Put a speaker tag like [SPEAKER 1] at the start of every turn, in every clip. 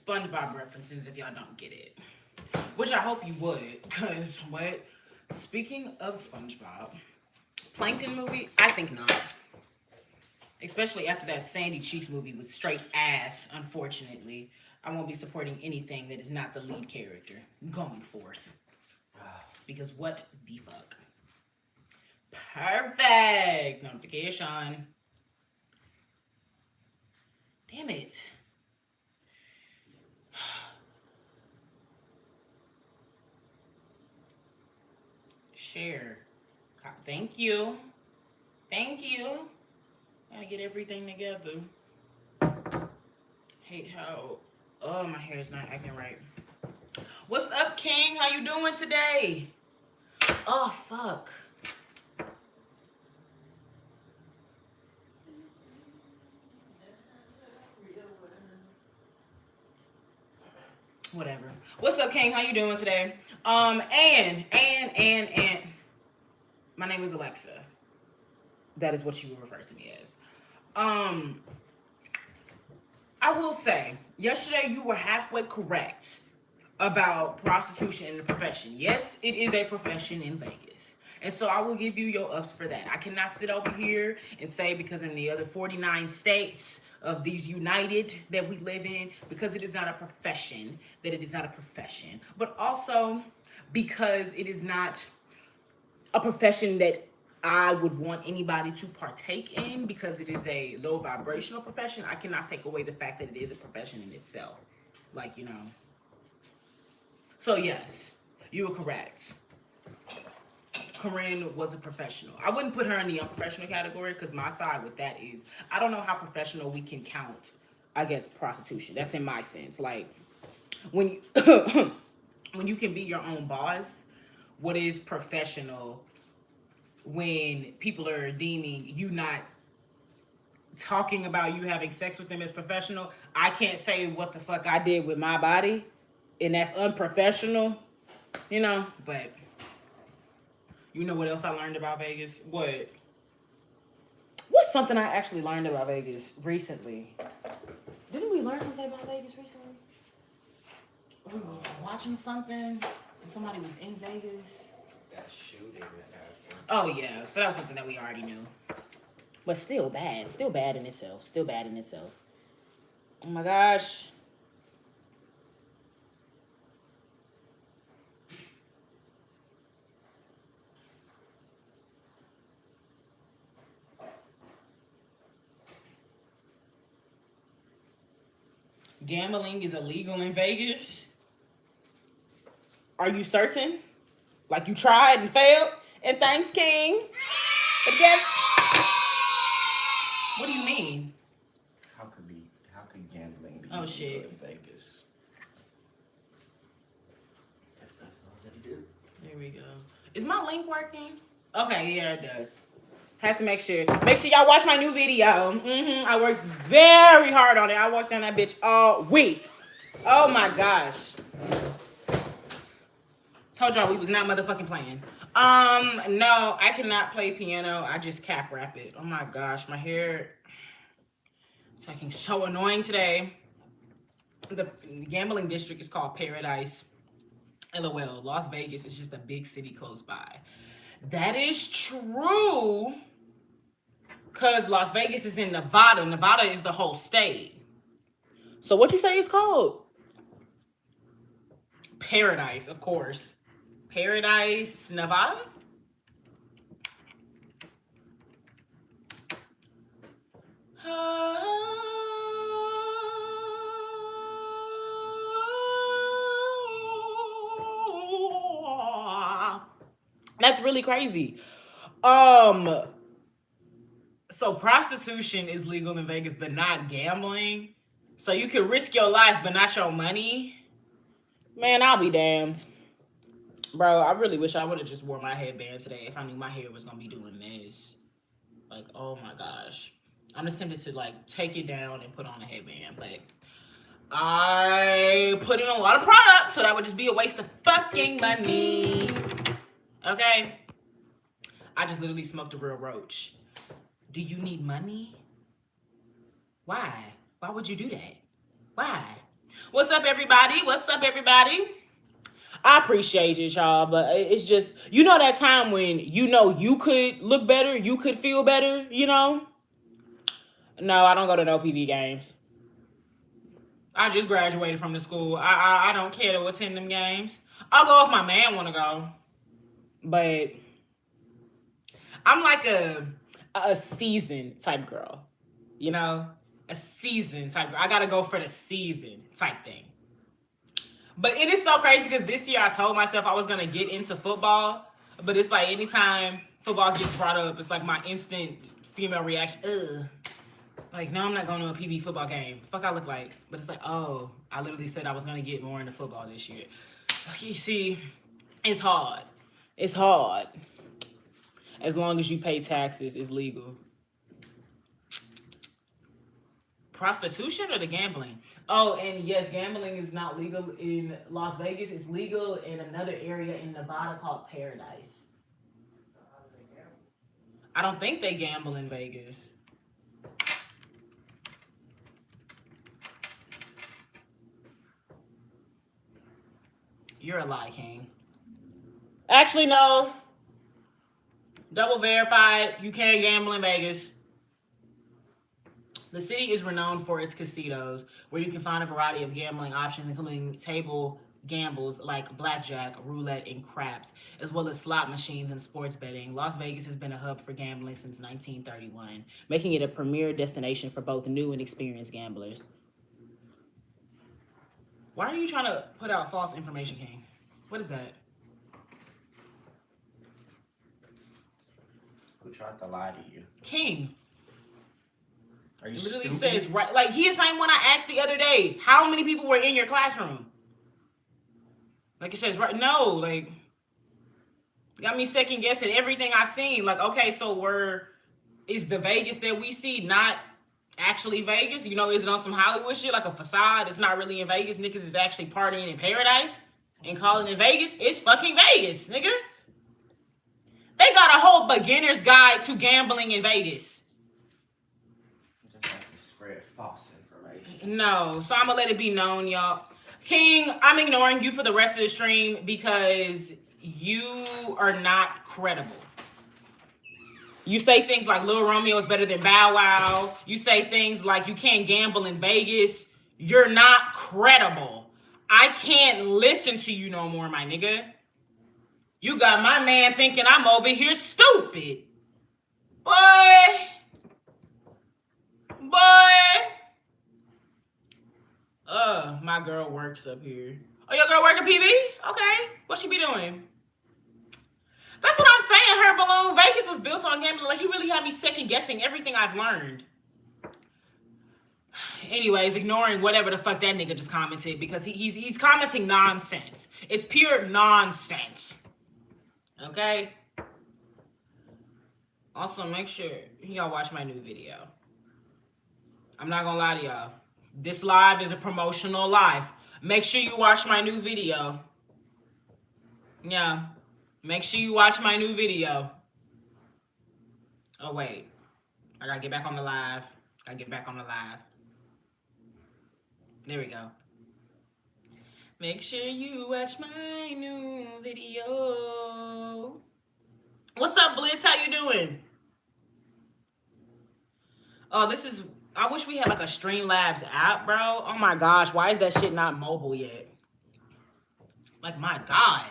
[SPEAKER 1] SpongeBob references if y'all don't get it. Which I hope you would, because what? Speaking of SpongeBob, Plankton movie? I think not. Especially after that Sandy Cheeks movie was straight ass, unfortunately. I won't be supporting anything that is not the lead character going forth. Because what the fuck? Perfect! Notification. Damn it. Share. Thank you. Thank you. Gotta get everything together. Hate how my hair is not acting right. What's up, King? How you doing today? Oh fuck. Whatever. What's up, King? How you doing today? And my name is Alexa. That is what you would refer to me as. I will say, yesterday you were halfway correct about prostitution in the profession. Yes, it is a profession in Vegas. And so I will give you your ups for that. I cannot sit over here and say because in the other 49 states of these united that we live in, because it is not a profession, that it is not a profession. But also because it is not a profession that I would want anybody to partake in because it is a low vibrational profession. I cannot take away the fact that it is a profession in itself. Like, you know. So yes, you were correct. Corinne was a professional. I wouldn't put her in the unprofessional category because my side with that is I don't know how professional we can count, I guess, prostitution. That's in my sense. Like when you when you can be your own boss, what is professional when people are deeming you not talking about you having sex with them as professional? I can't say what the fuck I did with my body, and that's unprofessional, you know, but you know what else I learned about Vegas? What's something I actually learned about Vegas recently? Didn't we learn something about Vegas recently? We were watching something and somebody was in Vegas.
[SPEAKER 2] That shooting that happened.
[SPEAKER 1] Oh yeah, so that was something that we already knew. But still bad. Still bad in itself. Still bad in itself. Oh my gosh. Gambling is illegal in Vegas? Are you certain? Like you tried and failed? And thanks, King. But guess. What do you mean?
[SPEAKER 2] How could gambling be
[SPEAKER 1] Oh, shit.
[SPEAKER 2] illegal in Vegas? If that's all they do.
[SPEAKER 1] There we go. Is my link working? Okay, yeah, it does. Had to make sure. Make sure y'all watch my new video. I worked very hard on it. I worked on that bitch all week. Oh my gosh. Told y'all we was not motherfucking playing. No, I cannot play piano. I just cap rap it. Oh my gosh, my hair is fucking so annoying today. The gambling district is called Paradise. LOL. Las Vegas is just a big city close by. That is true. Because Las Vegas is in Nevada. Nevada is the whole state. So what you say it's called? Paradise, of course. Paradise, Nevada? That's really crazy. So prostitution is legal in Vegas, but not gambling. So you can risk your life, but not your money. Man, I'll be damned. Bro, I really wish I would have just wore my headband today if I knew my hair was gonna be doing this. Like, oh my gosh. I'm just tempted to like take it down and put on a headband, but I put in a lot of product, so that would just be a waste of fucking money. Okay? I just literally smoked a real roach. Do you need money? Why? Why would you do that? Why? What's up, everybody? What's up, everybody? I appreciate it, y'all, but it's just, that time when you could look better, you could feel better, No, I don't go to no PV games. I just graduated from the school. I don't care to attend them games. I'll go if my man want to go. But I'm like a season type girl. A season type girl. I got to go for the season type thing. But it is so crazy because this year I told myself I was going to get into football. But it's like anytime football gets brought up, it's like my instant female reaction. Ugh. Like, no, I'm not going to a PV football game. Fuck I look like. But it's like, oh, I literally said I was going to get more into football this year. You see, it's hard. It's hard. As long as you pay taxes, it's legal. Prostitution or the gambling? Oh, and yes, gambling is not legal in Las Vegas. It's legal in another area in Nevada called Paradise. I don't think they gamble in Vegas. You're a lie, King. Actually, no. Double verified. You can't gamble in Vegas. The city is renowned for its casinos, where you can find a variety of gambling options, including table gambles like blackjack, roulette, and craps, as well as slot machines and sports betting. Las Vegas has been a hub for gambling since 1931, making it a premier destination for both new and experienced gamblers. Why are you trying to put out false information, King? What is that?
[SPEAKER 2] Who tried to lie to you?
[SPEAKER 1] King.
[SPEAKER 2] Are you
[SPEAKER 1] It literally
[SPEAKER 2] stupid?
[SPEAKER 1] says, right, like, he is the same one I asked the other day. How many people were in your classroom? Like, it says, right, no, like, got me second guessing everything I've seen. Like, okay, so is the Vegas that we see not actually Vegas? Is it on some Hollywood shit, like a facade? It's not really in Vegas. Niggas is actually partying in Paradise and calling it Vegas. It's fucking Vegas, nigga. They got a whole beginner's guide to gambling in Vegas.
[SPEAKER 2] Just have to spread false information.
[SPEAKER 1] No, so I'm gonna let it be known, y'all. King, I'm ignoring you for the rest of the stream because you are not credible. You say things like Lil Romeo is better than Bow Wow. You say things like you can't gamble in Vegas. You're not credible. I can't listen to you no more, my nigga. You got my man thinking I'm over here stupid. Boy. My girl works up here. Oh, your girl work at PV? Okay. What she be doing? That's what I'm saying, Her Balloon. Vegas was built on gambling. Like, he really had me second guessing everything I've learned. Anyways, ignoring whatever the fuck that nigga just commented because he's commenting nonsense. It's pure nonsense. Okay? Also, make sure y'all watch my new video. I'm not gonna lie to y'all. This live is a promotional live. Make sure you watch my new video. Yeah. Make sure you watch my new video. Oh, wait. I gotta get back on the live. There we go. Make sure you watch my new video. What's up, Blitz? How you doing? Oh, I wish we had like a Streamlabs app, bro. Oh my gosh, why is that shit not mobile yet? Like, my God.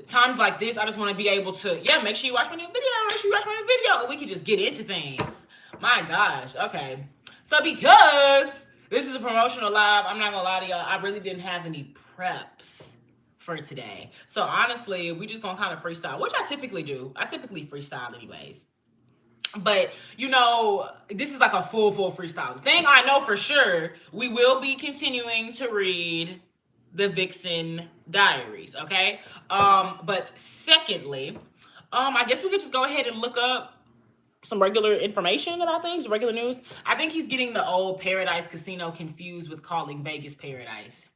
[SPEAKER 1] Times like this, I just want to be able to, make sure you watch my new video. And we can just get into things. My gosh. Okay. So because this is a promotional live, I'm not going to lie to y'all, I really didn't have any preps for today. So honestly, we just going to kind of freestyle, which I typically do. I typically freestyle anyways. But, this is like a full freestyle thing. I know for sure we will be continuing to read the Vixen Diaries, okay? But secondly, I guess we could just go ahead and look up some regular information about things, regular news. I think he's getting the old Paradise Casino confused with calling Vegas Paradise.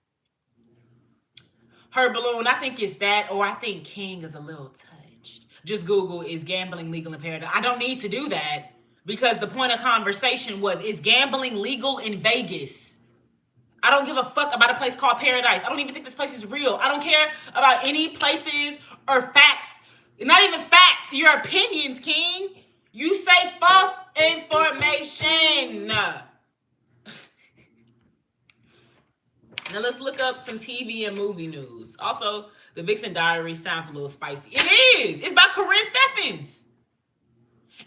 [SPEAKER 1] Her Balloon, I think it's that, or I think King is a little touched. Just Google, is gambling legal in Paradise? I don't need to do that because the point of conversation was, is gambling legal in Vegas? I don't give a fuck about a place called Paradise. I don't even think this place is real. I don't care about any places or facts. Not even facts. Your opinions, King. You say false information. Now let's look up some TV and movie news. Also, the Vixen Diary sounds a little spicy. It is. It's by Corinne Steffens.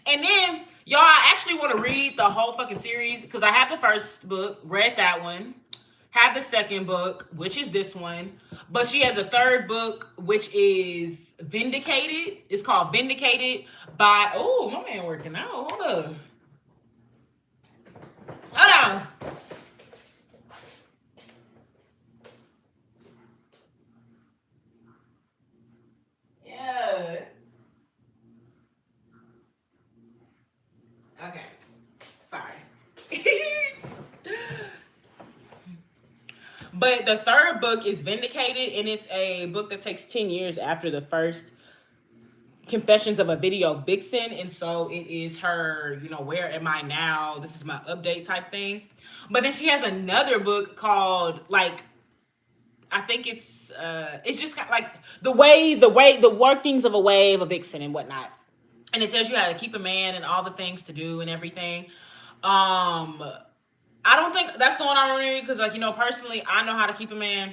[SPEAKER 1] And then, y'all, I actually want to read the whole fucking series because I have the first book, read that one, have the second book, which is this one, but she has a third book, which is Vindicated. It's called Vindicated by, oh, my man working out. Hold up. Hold on. Yeah. Okay. Sorry. But the third book is Vindicated, and it's a book that takes 10 years after the first Confessions of a Video Vixen. And so it is her, where am I now? This is my update type thing. But then she has another book called, I think it's just got like the workings of a wave, a vixen and whatnot. And it tells you how to keep a man and all the things to do and everything. I don't think that's the one I want to read because, personally, I know how to keep a man.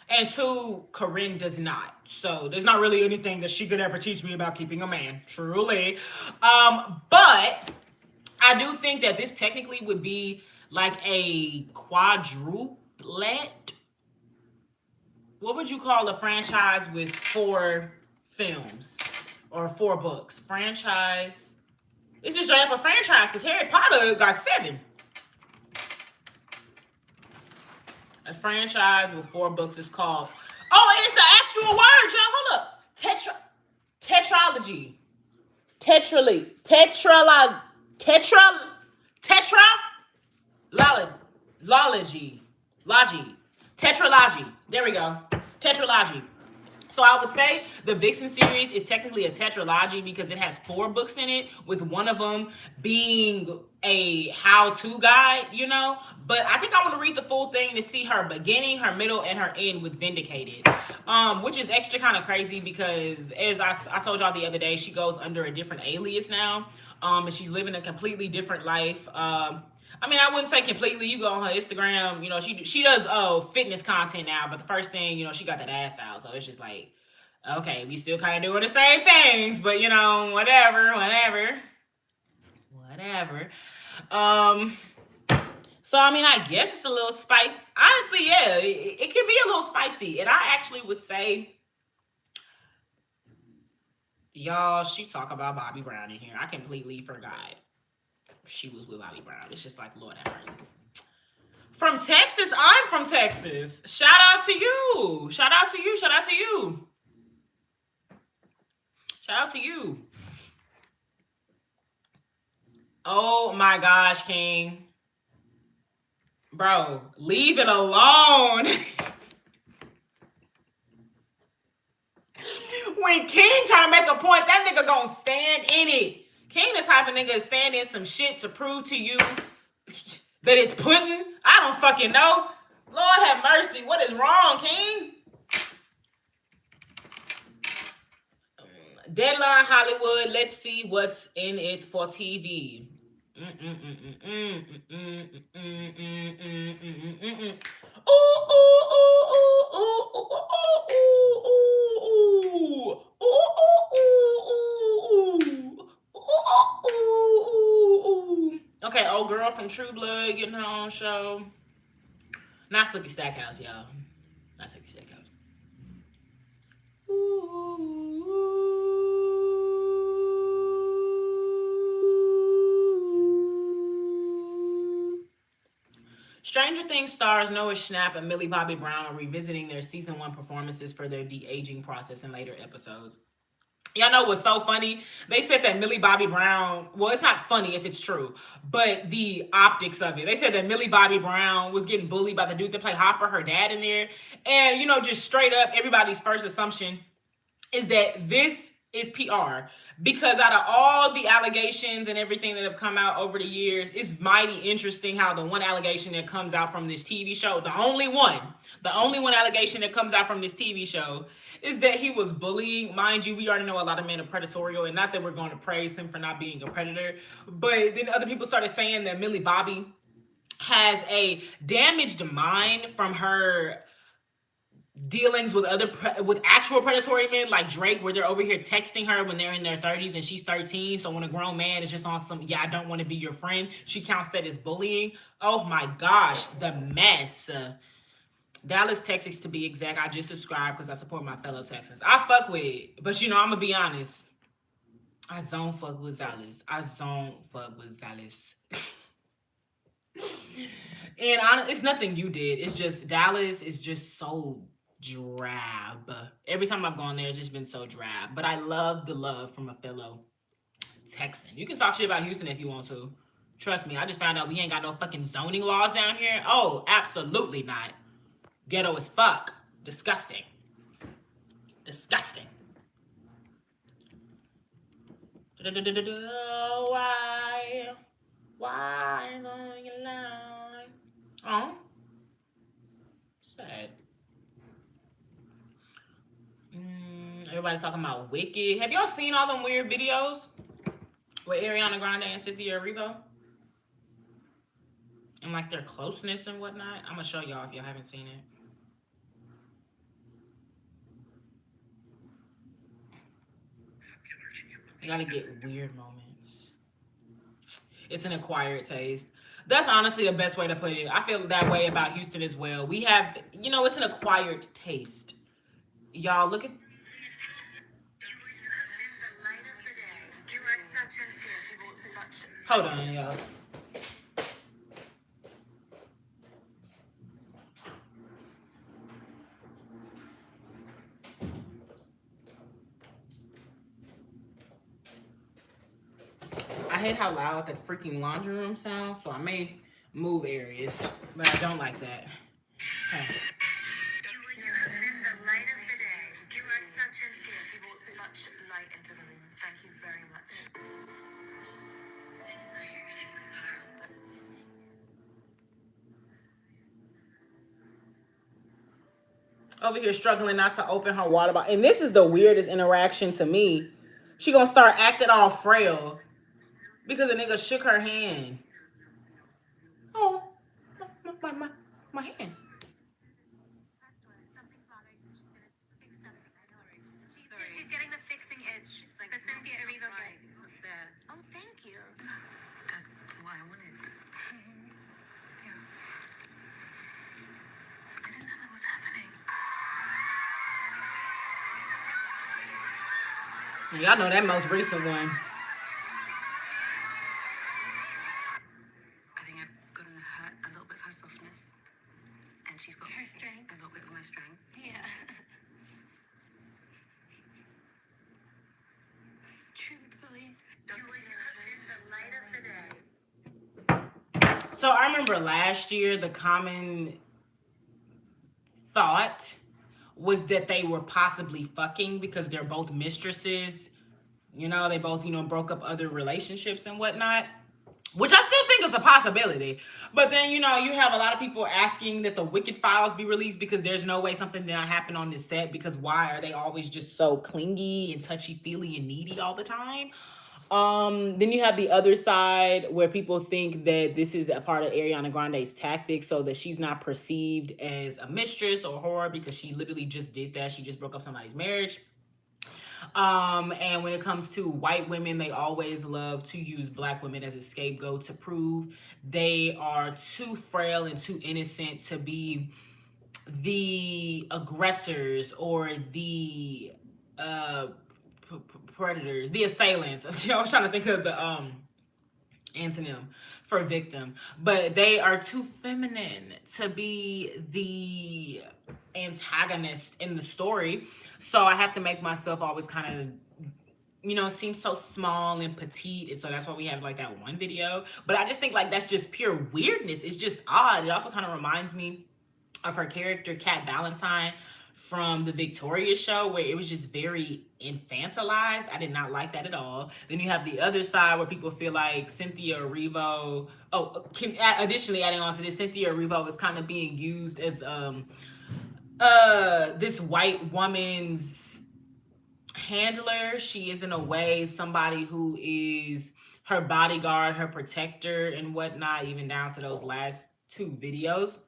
[SPEAKER 1] And two, Corinne does not. So there's not really anything that she could ever teach me about keeping a man, truly. But I do think that this technically would be like a quadruplet. What would you call a franchise with 4 films or 4 books? Franchise. It's just like a franchise because Harry Potter got 7. A franchise with 4 books is called. Oh, it's an actual word, y'all. Hold up. Tetralogy. Tetralogy. There we go. Tetralogy. So I would say the Vixen series is technically a tetralogy because it has 4 books in it, with one of them being a how-to guide, But I think I want to read the full thing to see her beginning, her middle, and her end with Vindicated, which is extra kind of crazy because, as I told y'all the other day, she goes under a different alias now, and she's living a completely different life. I wouldn't say completely. You go on her Instagram, she does fitness content now, but the first thing, she got that ass out. So it's just like, okay, we still kind of doing the same things, but whatever. So I guess it's a little spicy. Honestly, yeah, it can be a little spicy. And I actually would say, y'all, she talk about Bobby Brown in here. I completely forgot she was with Bobby Brown. It's just like, Lord have mercy. From Texas, I'm from Texas. Shout out to you. Oh my gosh, King. Bro, leave it alone. When King trying to make a point, that nigga gonna stand in it. King the type of nigga to stand in some shit to prove to you that it's pudding. I don't fucking know. Lord have mercy. What is wrong, King? Deadline Hollywood. Let's see what's in it for TV. Okay, old girl from True Blood getting her own show. Not Sookie Stackhouse, y'all. Not Sookie Stackhouse. Stranger Things stars Noah Schnapp and Millie Bobby Brown are revisiting their season 1 performances for their de-aging process in later episodes. Y'all know what's so funny? They said that Millie Bobby Brown, well, it's not funny if it's true, but the optics of it. They said that Millie Bobby Brown was getting bullied by the dude that played Hopper, her dad in there. And, just straight up, everybody's first assumption is that this is PR, because out of all the allegations and everything that have come out over the years, it's mighty interesting how the one allegation that comes out from this TV show, the only one allegation that comes out from this TV show is that he was bullying. Mind you, we already know a lot of men are predatorial, and not that we're going to praise him for not being a predator, but then other people started saying that Millie Bobby has a damaged mind from her dealings with with actual predatory men like Drake, where they're over here texting her when they're in their 30s and she's 13. So when a grown man is just on some, yeah, I don't want to be your friend, she counts that as bullying. Oh my gosh, the mess. Dallas, Texas to be exact. I just subscribed because I support my fellow Texans. I fuck with it, but you know, I'm gonna be honest. I don't fuck with Dallas. I don't fuck with Dallas. And it's nothing you did. It's just Dallas is just so drab. Every time I've gone there, it's just been so drab. But I love the love from a fellow Texan. You can talk shit about Houston if you want to. Trust me, I just found out we ain't got no fucking zoning laws down here. Oh, absolutely not. Ghetto as fuck. Disgusting. Disgusting. Why don't you lie? Oh, sad. Everybody's talking about Wicked. Have y'all seen all them weird videos with Ariana Grande and Cynthia Erivo? And like their closeness and whatnot? I'm gonna show y'all if y'all haven't seen it. You gotta get weird moments. It's an acquired taste. That's honestly the best way to put it. I feel that way about Houston as well. We have, you know, it's an acquired taste. Y'all look at. Hold on, y'all. I hate how loud that freaking laundry room sounds, so I may move areas, but I don't like that. Okay.
[SPEAKER 3] You is the light of the day. You are such a gift. You brought such light into the room. Thank you very much.
[SPEAKER 1] Over here struggling not to open her water bottle. And this is the weirdest interaction to me. She gonna start acting all frail because the nigga shook her hand. Oh, my hand.
[SPEAKER 3] She's getting the fixing itch that Cynthia Erivo gave. Oh, thank you. That's what I wanted. Yeah. I didn't know that was happening.
[SPEAKER 1] Y'all know that most recent one.
[SPEAKER 3] I think I've gotten her a little bit of her softness, and she's got her strength. A little bit of my strength. Yeah. Truthfully, is the light of the day.
[SPEAKER 1] So I remember last year the common thought was that they were possibly fucking because they're both mistresses. You know, they both, you know, broke up other relationships and whatnot, which I still think is a possibility. But then, you know, you have a lot of people asking that the Wicked files be released because there's no way something did not happen on this set, because why are they always just so clingy and touchy-feely and needy all the time? Then you have the other side where people think that this is a part of Ariana Grande's tactic so that she's not perceived as a mistress or whore, because she literally just did that. She just broke up somebody's marriage. And when it comes to white women, they always love to use black women as a scapegoat to prove they are too frail and too innocent to be the aggressors or the predators, the assailants. I was trying to think of the antonym for victim, but they are too feminine to be the antagonist in the story. So I have to make myself always kind of, you know, seem so small and petite, and so that's why we have like that one video. But I just think like that's just pure weirdness. It's just odd. It also kind of reminds me of her character Cat Valentine from the Victoria show where it was just very infantilized. I did not like that at all. Then you have the other side where people feel like Cynthia Erivo. Additionally adding on to this, Cynthia Erivo is kind of being used as this white woman's handler. She is in a way somebody who is her bodyguard, her protector, and whatnot, even down to those last 2 videos.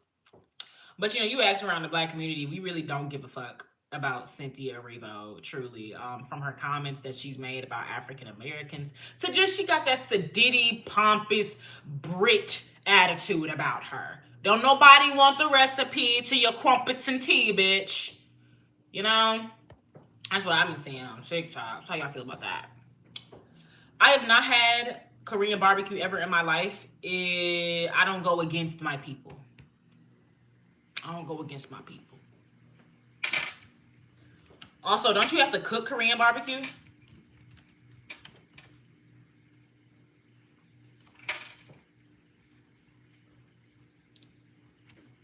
[SPEAKER 1] But you ask around the Black community, we really don't give a fuck about Cynthia Erivo, truly. From her comments that she's made about African Americans to just she got that sedity, pompous Brit attitude about her. Don't nobody want the recipe to your crumpets and tea, bitch. That's what I've been seeing on TikTok. So how y'all feel about that? I have not had Korean barbecue ever in my life. I don't go against my people. Also, don't you have to cook Korean barbecue?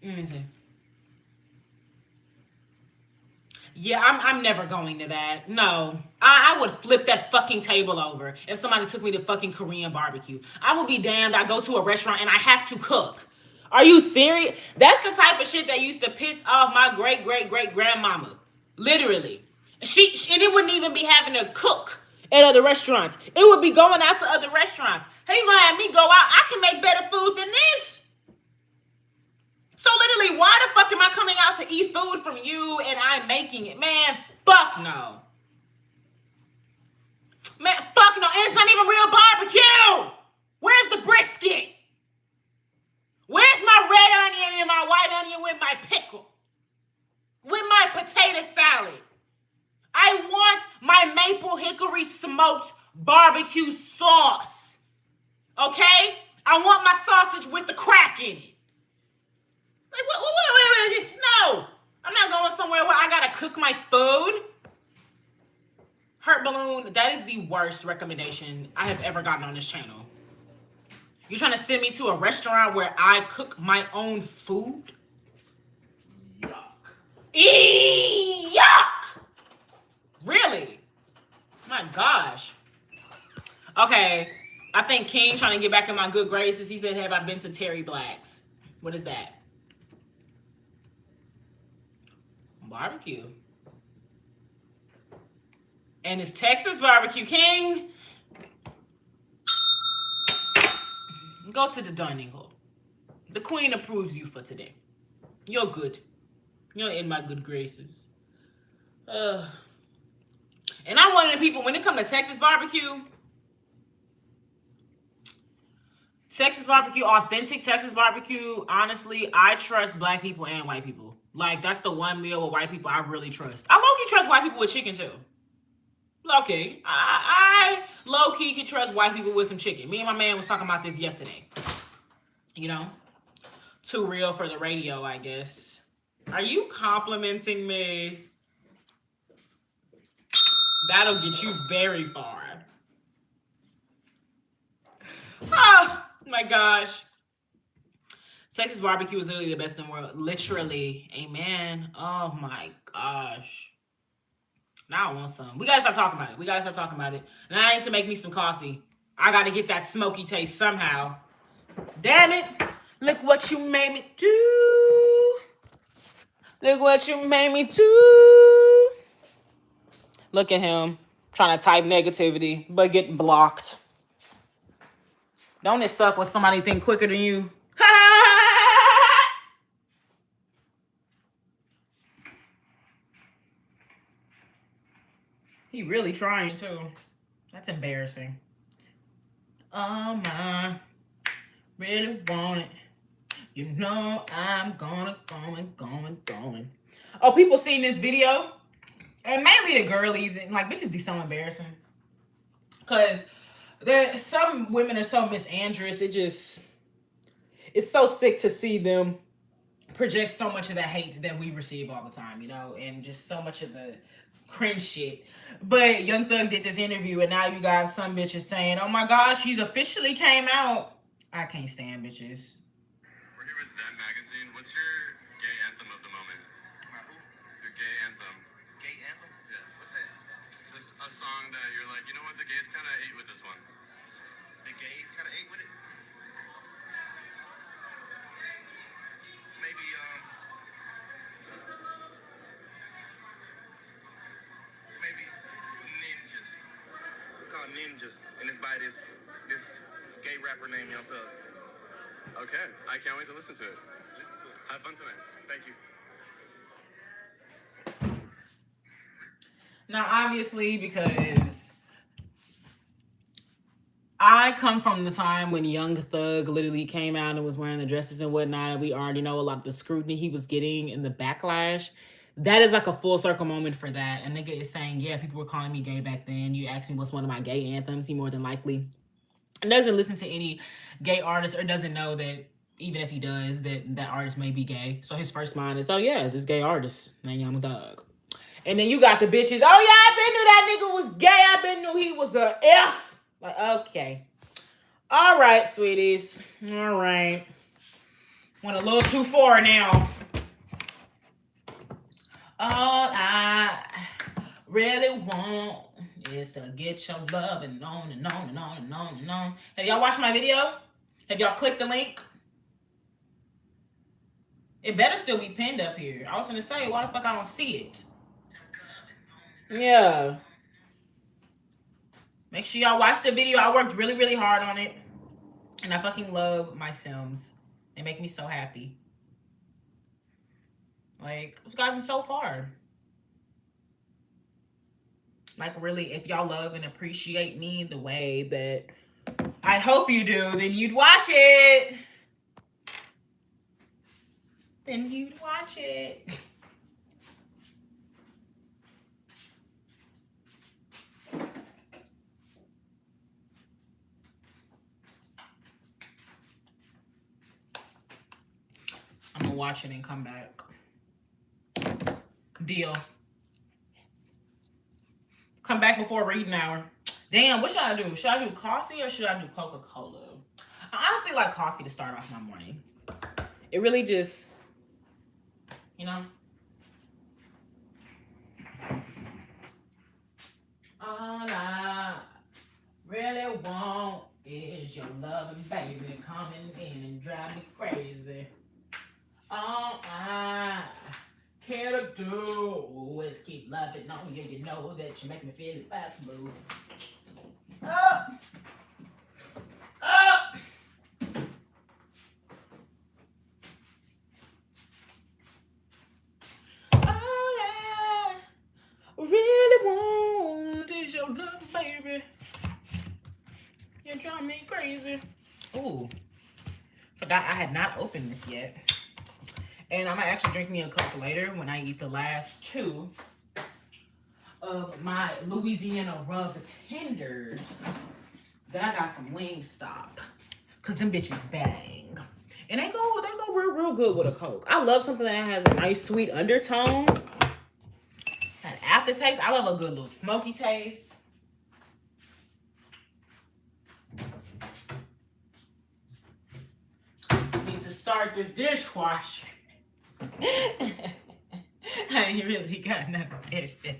[SPEAKER 1] Let me see. Yeah, I'm never going to that. No. I would flip that fucking table over if somebody took me to fucking Korean barbecue. I would be damned. I go to a restaurant and I have to cook. Are you serious? That's the type of shit that used to piss off my great-great-great-grandmama. Literally. And it wouldn't even be having to cook at other restaurants. It would be going out to other restaurants. How you gonna have me go out? I can make better food than this. So literally, why the fuck am I coming out to eat food from you and I'm making it? Man, fuck no. Man, fuck no. And it's not even real barbecue. Where's the brisket? Where's my red onion and my white onion with my pickle? With my potato salad? I want my maple hickory smoked barbecue sauce. Okay? I want my sausage with the crack in it. Like, wait. No. I'm not going somewhere where I gotta cook my food. Hurt Balloon, that is the worst recommendation I have ever gotten on this channel. You trying to send me to a restaurant where I cook my own food?
[SPEAKER 2] Yuck.
[SPEAKER 1] Yuck! Really? My gosh. Okay, I think King trying to get back in my good graces. He said, have I been to Terry Black's? What is that? Barbecue. And it's Texas Barbecue, King. Go to the dining hall. The queen approves you for today. You're good. You're in my good graces. And I'm one of the people, when it comes to Texas barbecue, authentic Texas barbecue, honestly, I trust Black people and white people. Like, that's the one meal with white people I really trust. I low-key trust white people with chicken, too. Low-key. I low-key can trust white people with some chicken. Me and my man was talking about this yesterday. Too real for the radio, I guess. Are you complimenting me? That'll get you very far. Oh, my gosh. Texas barbecue is literally the best in the world. Literally. Amen. Oh, my gosh. Now I want some. We got to start talking about it. Now I need to make me some coffee. I got to get that smoky taste somehow. Damn it. Look what you made me do. Look at him trying to type negativity, but getting blocked. Don't it suck when somebody think quicker than you? He really trying too. That's embarrassing. Oh my, really want it. You know I'm gonna going. Oh, people seen this video? And mainly the girlies, and like bitches be so embarrassing. Cause some women are so misandrous. It's so sick to see them project so much of the hate that we receive all the time, and just so much of the cringe shit. But Young Thug did this interview, and now you got some bitches saying, oh my gosh, he's officially came out. I can't stand bitches.
[SPEAKER 4] We're here with Them Magazine. What's your gay anthem of the moment?
[SPEAKER 5] My who?
[SPEAKER 4] Your gay anthem.
[SPEAKER 2] Gay anthem?
[SPEAKER 4] Yeah.
[SPEAKER 2] What's that?
[SPEAKER 4] Just a song that you're like, you know what, the gays kind of ate with this one.
[SPEAKER 2] The gays kind of ate with it? Maybe, maybe Ninjas. It's called Ninjas, and it's by this gay rapper named Young Thug.
[SPEAKER 4] Okay, I can't wait to listen to it.
[SPEAKER 2] Listen to it.
[SPEAKER 4] Have fun tonight.
[SPEAKER 2] Thank you.
[SPEAKER 1] Now, obviously, because I come from the time when Young Thug literally came out and was wearing the dresses and whatnot, and we already know a lot of the scrutiny he was getting and the backlash. That is like a full circle moment for that. A nigga is saying, yeah, people were calling me gay back then. You asked me what's one of my gay anthems, he more than likely doesn't listen to any gay artist or doesn't know that even if he does, that artist may be gay. So his first mind is, oh yeah, this gay artist named Young Thug. And then you got the bitches, oh yeah, I been knew that nigga was gay. I been knew he was a F. Like, okay. All right, sweeties. All right. Went a little too far now. All I really want is to get your love and on and on and on and on and on. Have y'all watched my video? Have y'all clicked the link? It better still be pinned up here. I was gonna say, why the fuck I don't see it? Yeah. Make sure y'all watch the video. I worked really, really hard on it. And I fucking love my Sims. They make me so happy. Like, it's gotten so far. Like, really, if y'all love and appreciate me the way that I hope you do, then you'd watch it. Then you'd watch it. I'm gonna watch it and come back. Deal. Come back before reading hour. Damn, what should I do? Should I do coffee or should I do Coca-Cola? I honestly like coffee to start off my morning. It really just, you know. All I really want is your loving baby coming in and drive me crazy. All I care to do is keep loving on you. You know that you make me feel it fast move. Up! Up! All I really want is your love, baby. You drive me crazy. Ooh. Forgot I had not opened this yet. And I'm gonna actually drink me a Coke later when I eat the last two of my Louisiana rub tenders that I got from Wingstop. Cause them bitches bang. And they go real good with a Coke. I love something that has a nice sweet undertone. An aftertaste. I love a good little smoky taste. Need to start this dishwasher. I ain't really got no dishes.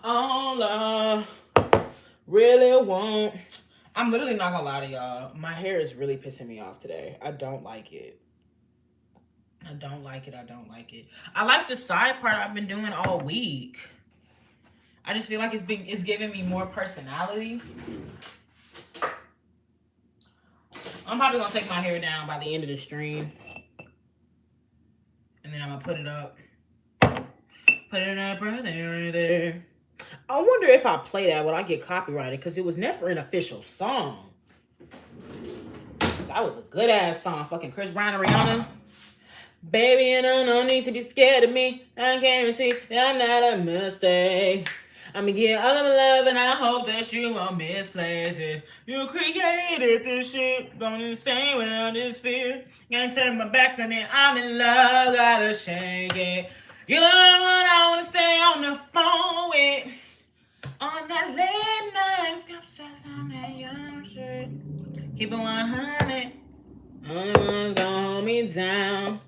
[SPEAKER 1] All I really want. I'm literally not gonna lie to y'all. My hair is really pissing me off today. I don't like it. I don't like it. I don't like it. I like the side part I've been doing all week. I just feel like it's giving me more personality. I'm probably gonna take my hair down by the end of the stream. And then I'm gonna put it up. Put it up right there. I wonder if I play that, would I get copyrighted? Because it was never an official song. That was a good ass song. Fucking Chris Brown and Rihanna. Baby, you don't no need to be scared of me. I guarantee I'm not a mistake. I'ma get all of my love and I hope that you won't misplace it. You created this shit, going insane without this fear. Can't turn my back on it, I'm in love, gotta shake it. You're the one I wanna stay on the phone with. On that late night, and your shirt. Keep it 100. Only one's gonna hold me down.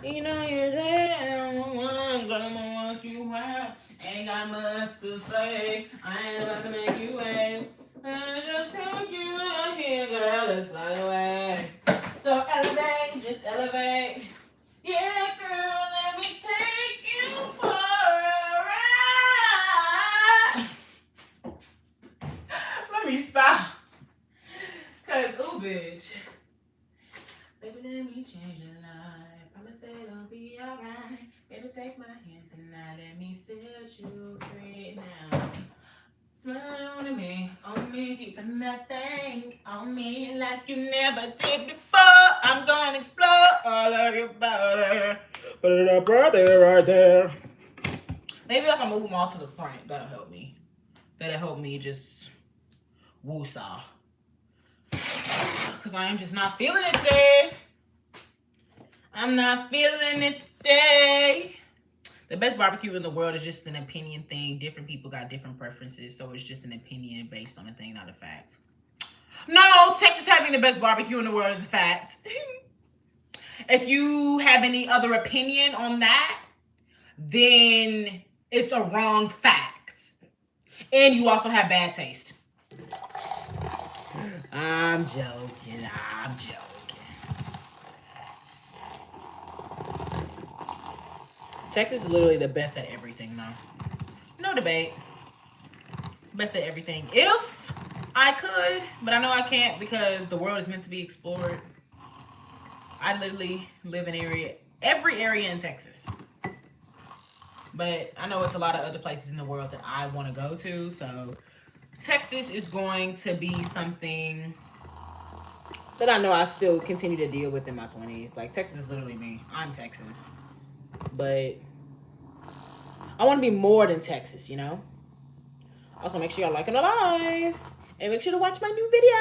[SPEAKER 1] You know you're there. I'm gonna want you out. Ain't got much to say. I ain't about to make you wait. I just take you here, girl. Let's fly away. So elevate, just elevate. Yeah, girl, let me take you for a ride. Let me stop. Cause, ooh, bitch. Baby, let me change your life. Promise it'll be alright. Baby, take my hand tonight. Let me set you free now. Smile on me, keeping that thing on me like you never did before. I'm gonna explore all of your body. Put it up right there. Maybe if I move them all to the front, that'll help me. That'll help me just woo-saw. Because I am just not feeling it today. I'm not feeling it today. The best barbecue in the world is just an opinion thing. Different people got different preferences, so it's just an opinion based on a thing, not a fact. No, Texas having the best barbecue in the world is a fact. If you have any other opinion on that, then it's a wrong fact. And you also have bad taste. I'm joking. Texas is literally the best at everything, though. No debate. Best at everything. If I could, but I know I can't because the world is meant to be explored. I literally live in every area in Texas. But I know it's a lot of other places in the world that I want to go to, so Texas is going to be something that I know I still continue to deal with in my 20s. Like, Texas is literally me. I'm Texas. But I want to be more than Texas, you know? Also, make sure y'all like it alive. And make sure to watch my new video.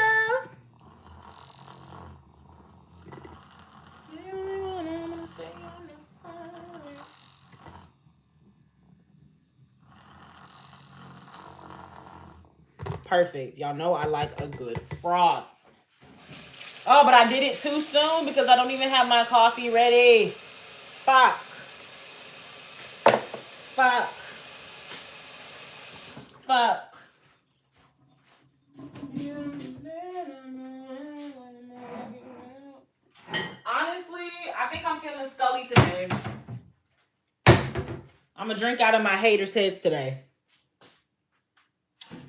[SPEAKER 1] Perfect. Y'all know I like a good froth. Oh, but I did it too soon because I don't even have my coffee ready. Fuck. Honestly, I think I'm feeling scully today. I'm gonna drink out of my haters' heads today.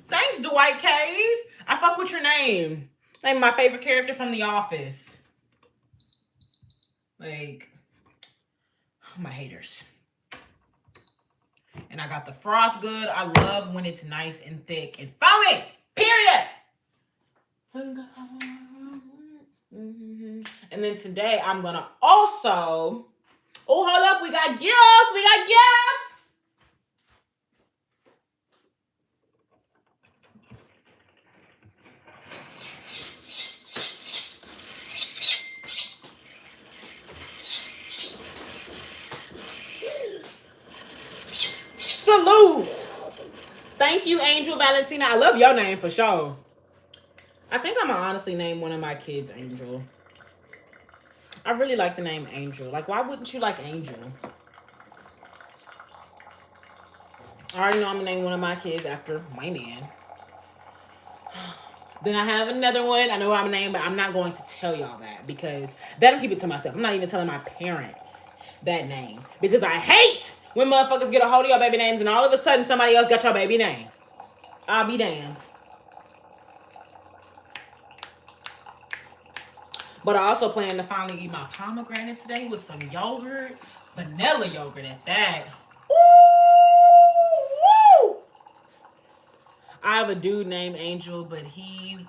[SPEAKER 1] Thanks, Dwight Cade. I fuck with your name. Like my favorite character from The Office. Like, my haters. And I got the froth good. I love when it's nice and thick and foamy. Period. And then today I'm gonna also. Oh, hold up. We got gifts. Salute. Thank you, Angel Valentina. I love your name for sure. I think I'm gonna honestly name one of my kids Angel. I really like the name Angel. Like, why wouldn't you like Angel? I already know I'm gonna name one of my kids after my man. Then I have another one. I know I'm gonna name, but I'm not going to tell y'all that because that'll keep it to myself. I'm not even telling my parents that name because I hate when motherfuckers get a hold of your baby names and all of a sudden somebody else got your baby name. I'll be damned. But I also plan to finally eat my pomegranate today with some yogurt. Vanilla yogurt at that. Ooh! I have a dude named Angel, but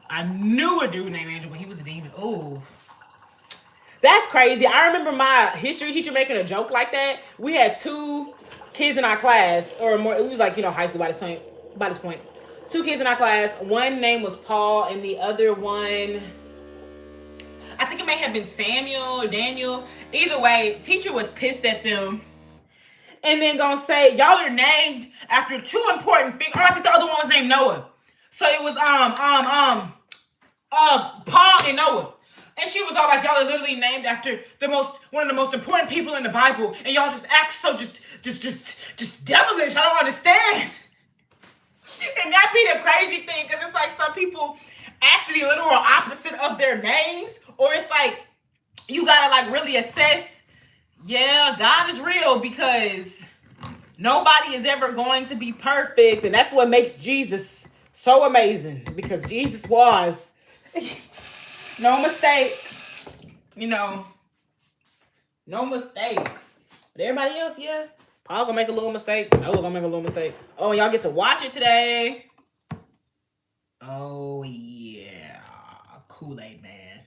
[SPEAKER 1] I knew a dude named Angel, but he was a demon. Ooh. That's crazy. I remember my history teacher making a joke like that. We had 2 kids in our class, or more. It was like, high school by this point. 2 kids in our class. One name was Paul, and the other one, I think it may have been Samuel or Daniel. Either way, teacher was pissed at them. And then gonna say, y'all are named after 2 important figures. Oh, I think the other one was named Noah. So it was Paul and Noah. And she was all like, y'all are literally named after one of the most important people in the Bible, and y'all just act so just devilish. I don't understand. And that be the crazy thing, because it's like some people act the literal opposite of their names, or it's like you gotta like really assess. Yeah, God is real, because nobody is ever going to be perfect, and that's what makes Jesus so amazing, because Jesus was no mistake, no mistake. But everybody else, yeah, Paul gonna make a little mistake. Noah gonna make a little mistake. Oh, y'all get to watch it today. Oh yeah, Kool-Aid man.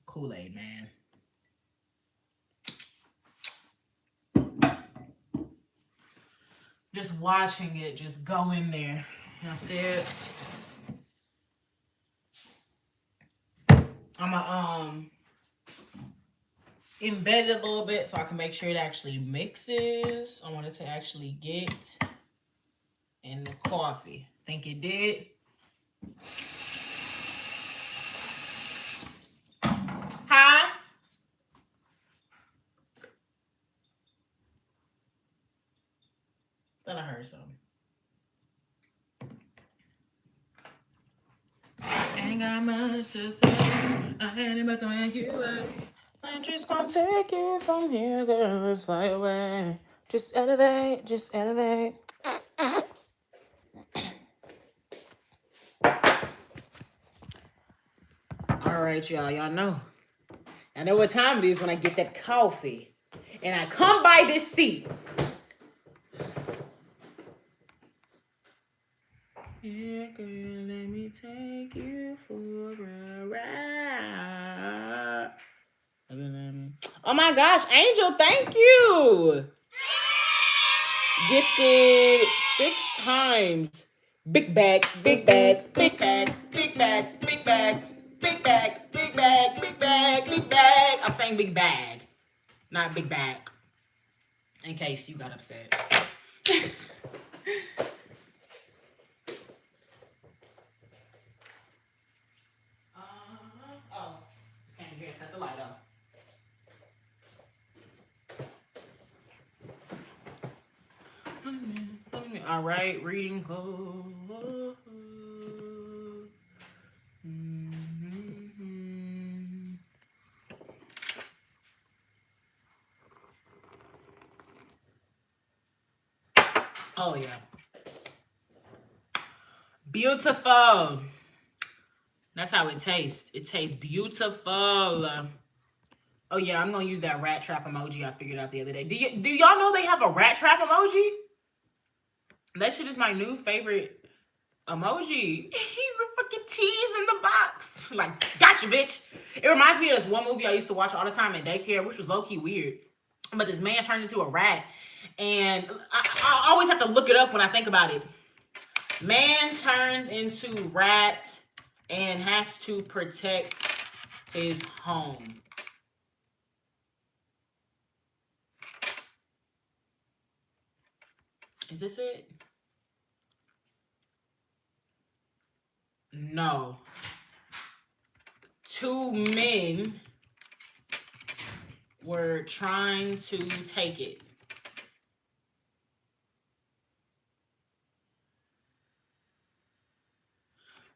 [SPEAKER 1] Kool-Aid man. Just watching it, just go in there. That's it. I'ma embed it a little bit so I can make sure it actually mixes. I want it to actually get in the coffee. Think it did? Huh? Thought I heard something. Ain't got much to say. I ain't about to make you up. I'm just gonna take you from here, girl. Let's fly away. Just elevate, just elevate. All right, y'all. Y'all know. I know what time it is when I get that coffee. And I come by this seat. Yeah, girl, let me take you for a ride. Oh my gosh, Angel, thank you. Gifted 6 times. Big bag, big bag, big bag, big bag, big bag, big bag, big bag, big bag, big bag. I'm saying big bag, not big bag. In case you got upset. Oh, just came here and cut the light off. All right, reading go. Oh yeah, beautiful. That's how it tastes. It tastes beautiful. Oh yeah, I'm gonna use that rat trap emoji I figured out the other day. Do y'all know they have a rat trap emoji? That shit is my new favorite emoji. The fucking cheese in the box. Like, gotcha, bitch. It reminds me of this one movie I used to watch all the time in daycare, which was low-key weird. But this man turned into a rat. And I always have to look it up when I think about it. Man turns into rat and has to protect his home. Is this it? No. 2 men were trying to take it.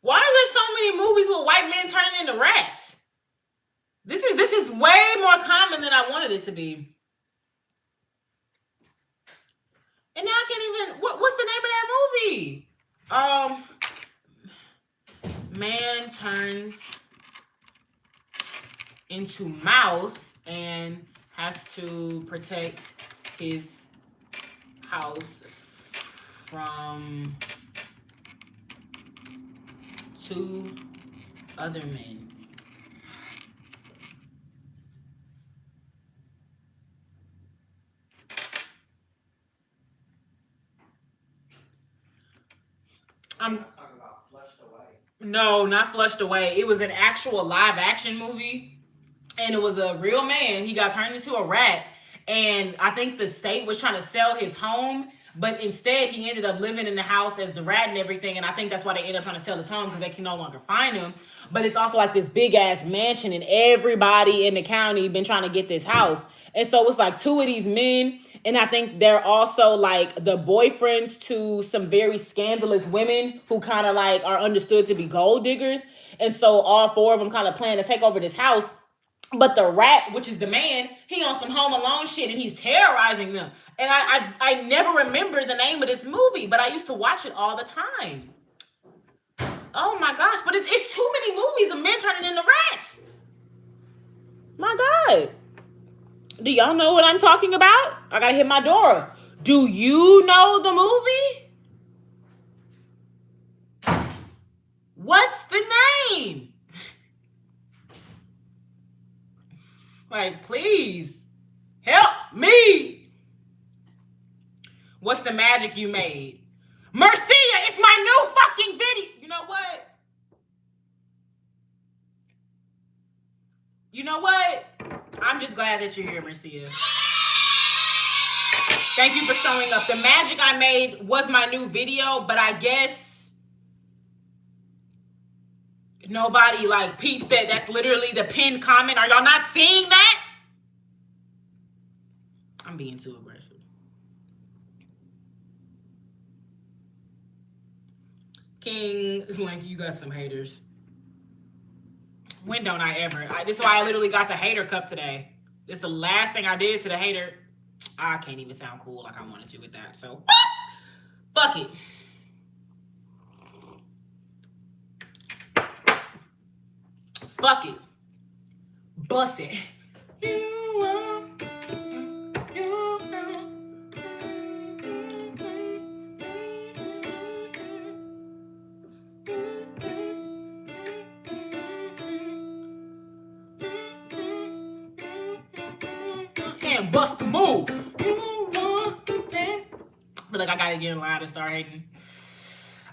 [SPEAKER 1] Why are there so many movies with white men turning into rats? This is way more common than I wanted it to be. And now I can't even. What's the name of that movie? Man turns into mouse and has to protect his house from 2 other men. I'm talking about Flushed Away. No, not Flushed Away. It was an actual live action movie, and it was a real man. He got turned into a rat, And I think the state was trying to sell his home, but instead he ended up living in the house as the rat and everything. And I think that's why they ended up trying to sell his home, because they can no longer find him. But it's also like this big ass mansion, and everybody in the county been trying to get this house. And so it's like two of these men, and I think they're also like the boyfriends to some very scandalous women who kind of like are understood to be gold diggers. And so all four of them kind of plan to take over this house. But the rat, which is the man, he on some Home Alone shit, and he's terrorizing them. And I never remember the name of this movie, but I used to watch it all the time. Oh my gosh, but it's too many movies of men turning into rats. My God. Do y'all know what I'm talking about? I gotta hit my door. Do you know the movie? What's the name? Like, please, help me. What's the magic you made? Marcia, it's my new fucking video. You know what? You know what? I'm just glad that you're here, Marcia. Thank you for showing up. The magic I made was my new video, but I guess nobody like peeps that. That's literally the pinned comment. Are y'all not seeing that? I'm being too aggressive. King, like, you got some haters. When don't I ever? This is why I literally got the hater cup today. This is the last thing I did to the hater. I can't even sound cool like I wanted to with that. So, fuck it. Fuck it. Bust it. And bust the move. But like, I gotta get in line and start hating.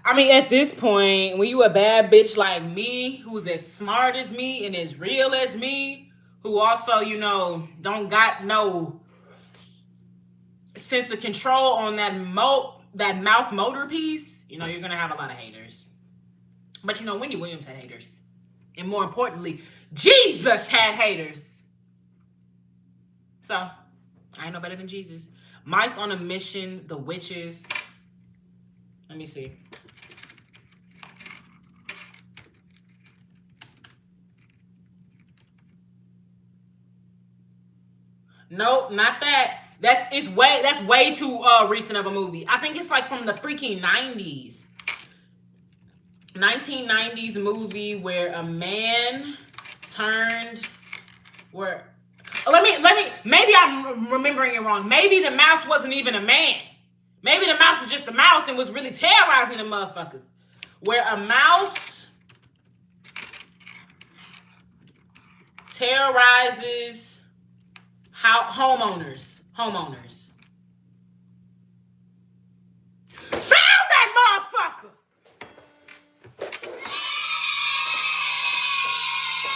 [SPEAKER 1] I mean, at this point, when you a bad bitch like me, who's as smart as me and as real as me, who also, you know, don't got no sense of control on that mouth motor piece, you know, you're gonna have a lot of haters. But you know, Wendy Williams had haters. And more importantly, Jesus had haters. So, I ain't no better than Jesus. Mice on a Mission, The Witches. Let me see. Nope, not that. That's way too recent of a movie. I think it's like from the freaking 90s. 1990s movie where a man turned where maybe I'm remembering it wrong. Maybe the mouse wasn't even a man. Maybe the mouse was just a mouse and was really terrorizing the motherfuckers. Where a mouse terrorizes homeowners. Found that motherfucker!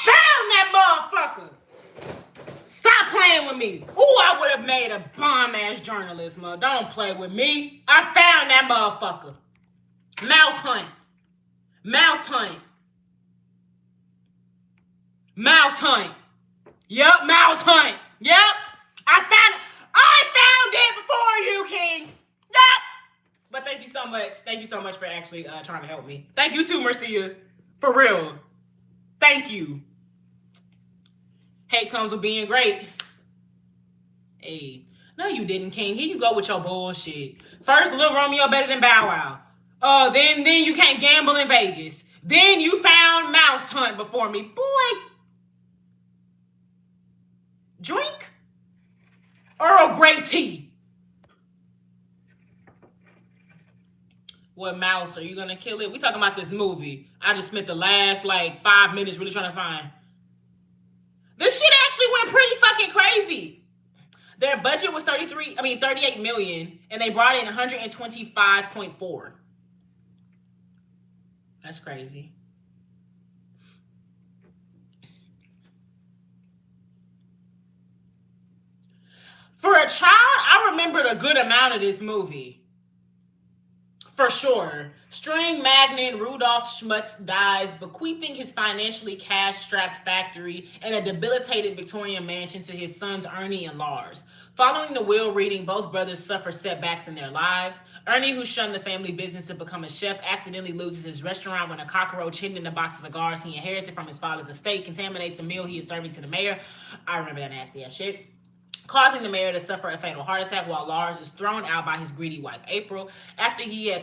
[SPEAKER 1] Found that motherfucker! Stop playing with me. Ooh, I would have made a bomb-ass journalist, mother. Don't play with me. I found that motherfucker. Mouse hunt. Yep, mouse hunt. Yep. I found it before you, King. Yep. But thank you so much. Thank you so much for actually trying to help me. Thank you too, Marcia. For real. Thank you. Hate comes with being great. Hey. No, you didn't, King. Here you go with your bullshit. First, Lil Romeo better than Bow Wow. Then you can't gamble in Vegas. Then you found Mouse Hunt before me. Boy. Drink Earl Grey tea. What mouse? Are you gonna kill it? We talking about this movie. I just spent the last 5 minutes really trying to find. This shit actually went pretty fucking crazy. Their budget was 38 million, and they brought in 125.4. That's crazy. For a child, I remembered a good amount of this movie. For sure. String magnate Rudolph Schmutz dies, bequeathing his financially cash-strapped factory and a debilitated Victorian mansion to his sons Ernie and Lars. Following the will reading, both brothers suffer setbacks in their lives. Ernie, who shunned the family business to become a chef, accidentally loses his restaurant when a cockroach hidden in a box of cigars he inherited from his father's estate contaminates a meal he is serving to the mayor. I remember that nasty ass shit. Causing the mayor to suffer a fatal heart attack, while Lars is thrown out by his greedy wife April after he honored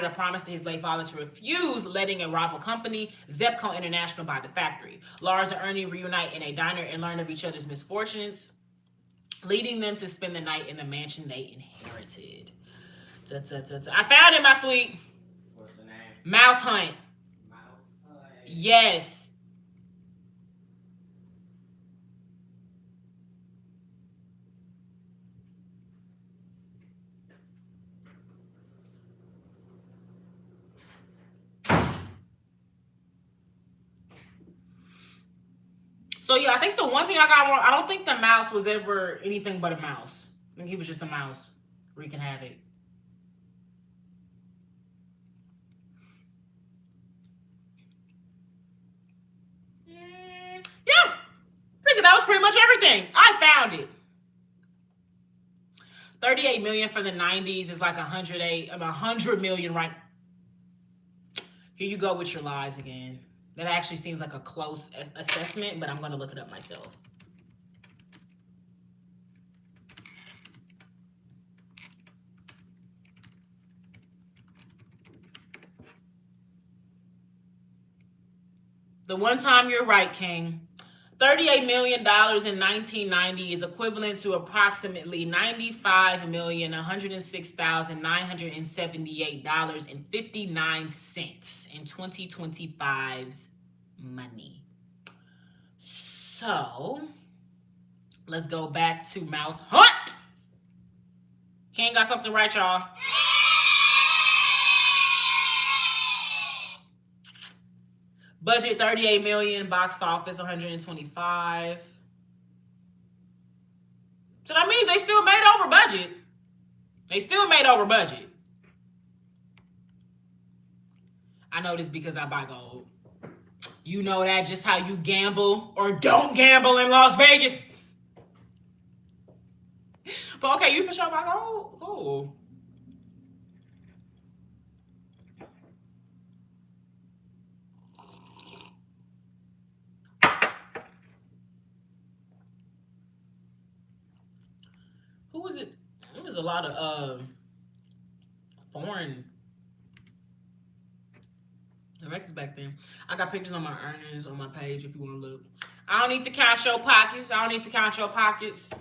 [SPEAKER 1] a promise to his late father to refuse letting a rival company, Zepco International, buy the factory. Lars and Ernie reunite in a diner and learn of each other's misfortunes, leading them to spend the night in the mansion they inherited. I found it, my sweet.
[SPEAKER 5] What's the name?
[SPEAKER 1] Mouse Hunt.
[SPEAKER 5] Mouse Hunt.
[SPEAKER 1] Yes. So yeah, I think the one thing I got wrong, I don't think the mouse was ever anything but a mouse. I think he was just a mouse wreaking havoc. Yeah, I think that was pretty much everything. I found it. 38 million for the 90s is like 100 million right. Here you go with your lies again. That actually seems like a close assessment, but I'm going to look it up myself. The one time you're right, King. $38 million in 1990 is equivalent to approximately $95,106,978.59 in 2025's money. So, let's go back to Mouse Hunt. King got something right, y'all. Budget 38 million, box office 125. So that means they still made over budget. They still made over budget. I know this because I buy gold. You know that, just how you gamble or don't gamble in Las Vegas. But okay, you for sure buy gold? Cool. Who was it? There was a lot of foreign directors back then. I got pictures on my earnings on my page if you want to look. I don't need to count your pockets. I don't need to count your pockets.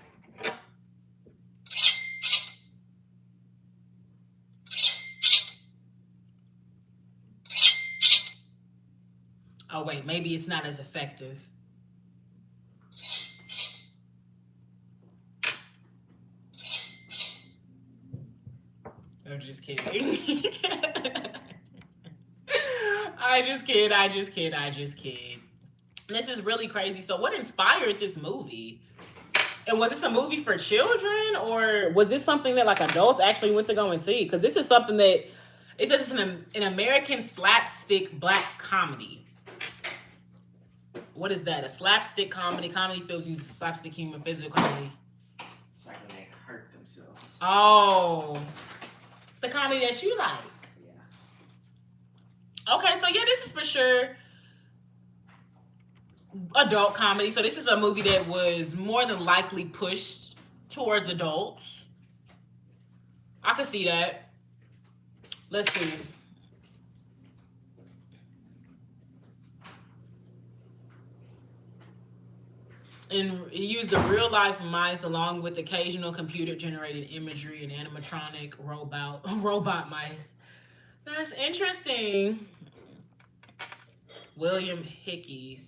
[SPEAKER 1] Oh, wait. Maybe it's not as effective. I'm just kidding. I just kid. This is really crazy. So what inspired this movie? And was this a movie for children, or was this something that like adults actually went to go and see? Because this is something that, it says it's an American slapstick black comedy. What is that? A slapstick comedy? Comedy films use slapstick humor, physical comedy.
[SPEAKER 5] It's like when they hurt themselves.
[SPEAKER 1] Oh. It's the comedy that you like.
[SPEAKER 5] Yeah.
[SPEAKER 1] Okay, so yeah, this is for sure adult comedy. So this is a movie that was more than likely pushed towards adults. I could see that. Let's see. And it used the real life mice along with occasional computer generated imagery and animatronic robot mice. That's interesting. William Hickey.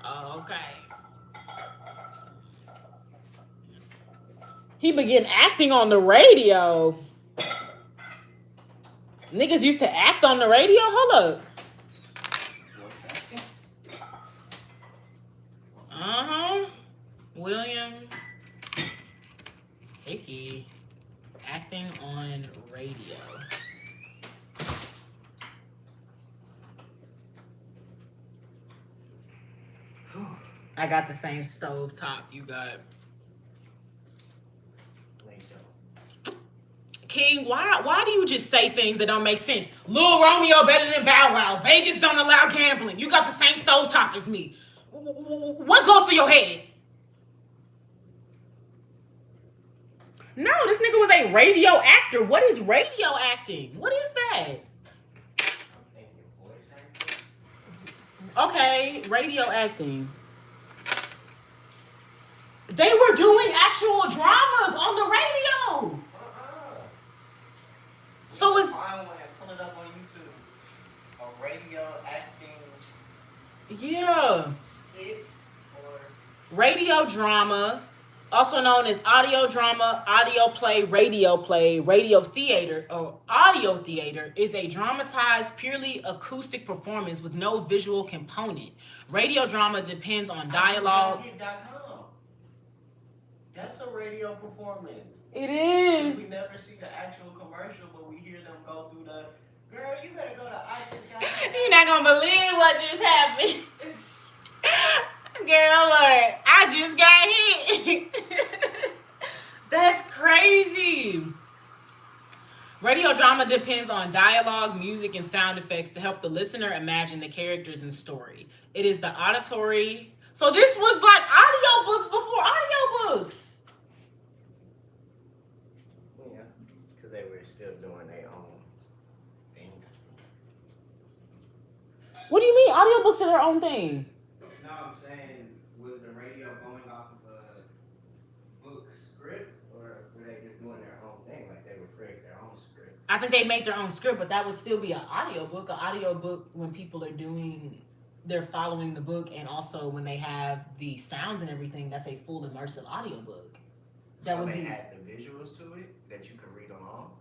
[SPEAKER 1] Oh, okay. He began acting on the radio. Niggas used to act on the radio? Hold up.
[SPEAKER 5] What's
[SPEAKER 1] William Hickey, acting on radio. I got the same stove top you got. King, why do you just say things that don't make sense? Lil Romeo better than Bow Wow. Vegas don't allow gambling. You got the same stove top as me. What goes through your head? No, this nigga was a radio actor. What is radio acting? What is that?
[SPEAKER 5] I'm thinking voice acting.
[SPEAKER 1] Okay, radio acting. They were doing actual dramas on the radio. So it's
[SPEAKER 5] I want to pull it up on YouTube. A radio acting
[SPEAKER 1] yeah,
[SPEAKER 5] skit or
[SPEAKER 1] radio drama, also known as audio drama, audio play, radio theater, or audio theater, is a dramatized, purely acoustic performance with no visual component. Radio drama depends on dialogue.
[SPEAKER 5] That's a radio performance.
[SPEAKER 1] It
[SPEAKER 5] We
[SPEAKER 1] is.
[SPEAKER 5] never see the actual commercial, but we hear them go through the. Girl, you better go to I Just Got
[SPEAKER 1] You're not gonna believe what just happened. Girl, look, I just got hit. That's crazy. Radio drama depends on dialogue, music, and sound effects to help the listener imagine the characters and story. It is the auditory. So this was like audiobooks before audiobooks.
[SPEAKER 5] Yeah, because they were still doing their own thing.
[SPEAKER 1] What do you mean? Audiobooks are their own thing.
[SPEAKER 5] No, I'm saying, was the radio going off of a book script, or were they just doing their own thing? Like they would create their own script?
[SPEAKER 1] I think they make their own script, but that would still be an audiobook. An audiobook when people are they're following the book, and also when they have the sounds and everything, that's a full immersive audiobook. That
[SPEAKER 5] So
[SPEAKER 1] would
[SPEAKER 5] they
[SPEAKER 1] be
[SPEAKER 5] had the visuals to it that you could read along?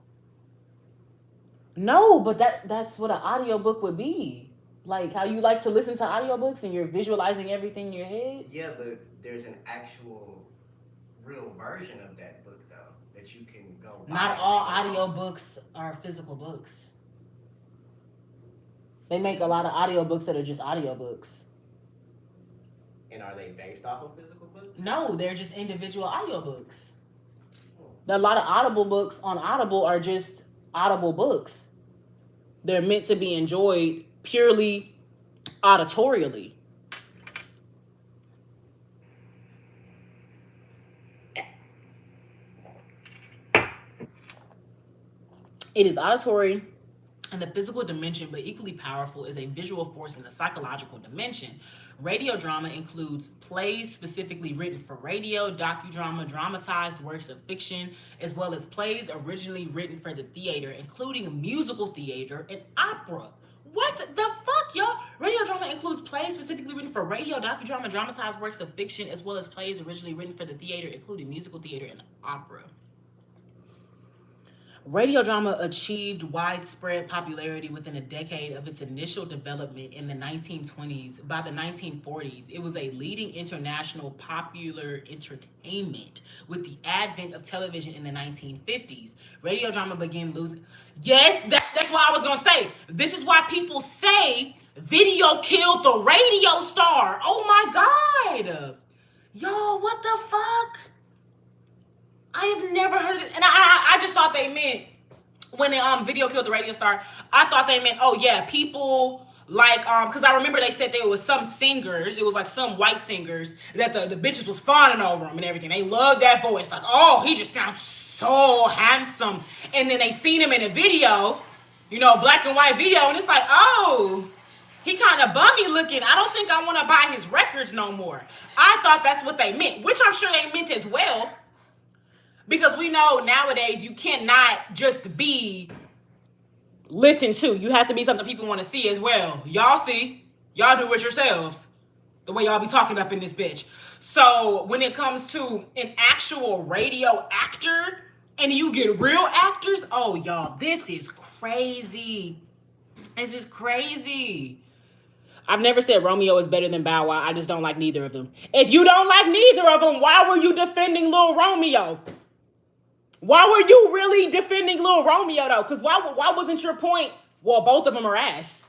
[SPEAKER 1] no, but that's what an audiobook would be. Like how you like to listen to audiobooks and you're visualizing everything in your head.
[SPEAKER 5] Yeah, but there's an actual real version of that book, though, that you can go buy.
[SPEAKER 1] Not all audiobooks are physical books. They make a lot of audiobooks that are just audiobooks.
[SPEAKER 5] And are they based off of physical books?
[SPEAKER 1] No, they're just individual audiobooks. A lot of Audible books on Audible are just Audible books. They're meant to be enjoyed purely auditorially. It is auditory in the physical dimension, but equally powerful is a visual force in the psychological dimension. Radio drama includes plays specifically written for radio, docudrama, dramatized works of fiction, as well as plays originally written for the theater, including musical theater and opera. What the fuck, y'all? Radio drama includes plays specifically written for radio, docudrama, dramatized works of fiction, as well as plays originally written for the theater, including musical theater and opera. Radio drama achieved widespread popularity within a decade of its initial development in the 1920s. By the 1940s, it was a leading international popular entertainment. With the advent of television in the 1950s, radio drama began losing. Yes, that's what I was going to say. This is why people say video killed the radio star. Oh my God. Yo, what the fuck? I have never heard of it. And I just thought they meant, when the video killed the radio star, I thought they meant, oh yeah, people like, because I remember they said there was some singers, it was like some white singers, that the bitches was fawning over him and everything. They loved that voice. Like, oh, he just sounds so handsome. And then they seen him in a video, black and white video, and it's like, oh, he kind of bummy looking. I don't think I want to buy his records no more. I thought that's what they meant, which I'm sure they meant as well. Because we know nowadays you cannot just be listened to. You have to be something people want to see as well. Y'all see. Y'all do it yourselves. The way y'all be talking up in this bitch. So when it comes to an actual radio actor and you get real actors, oh, y'all, this is crazy. This is crazy. I've never said Romeo is better than Bow Wow. I just don't like neither of them. If you don't like neither of them, why were you defending Lil Romeo? Why were you really defending Lil Romeo though? Because why wasn't your point? Well, both of them are ass.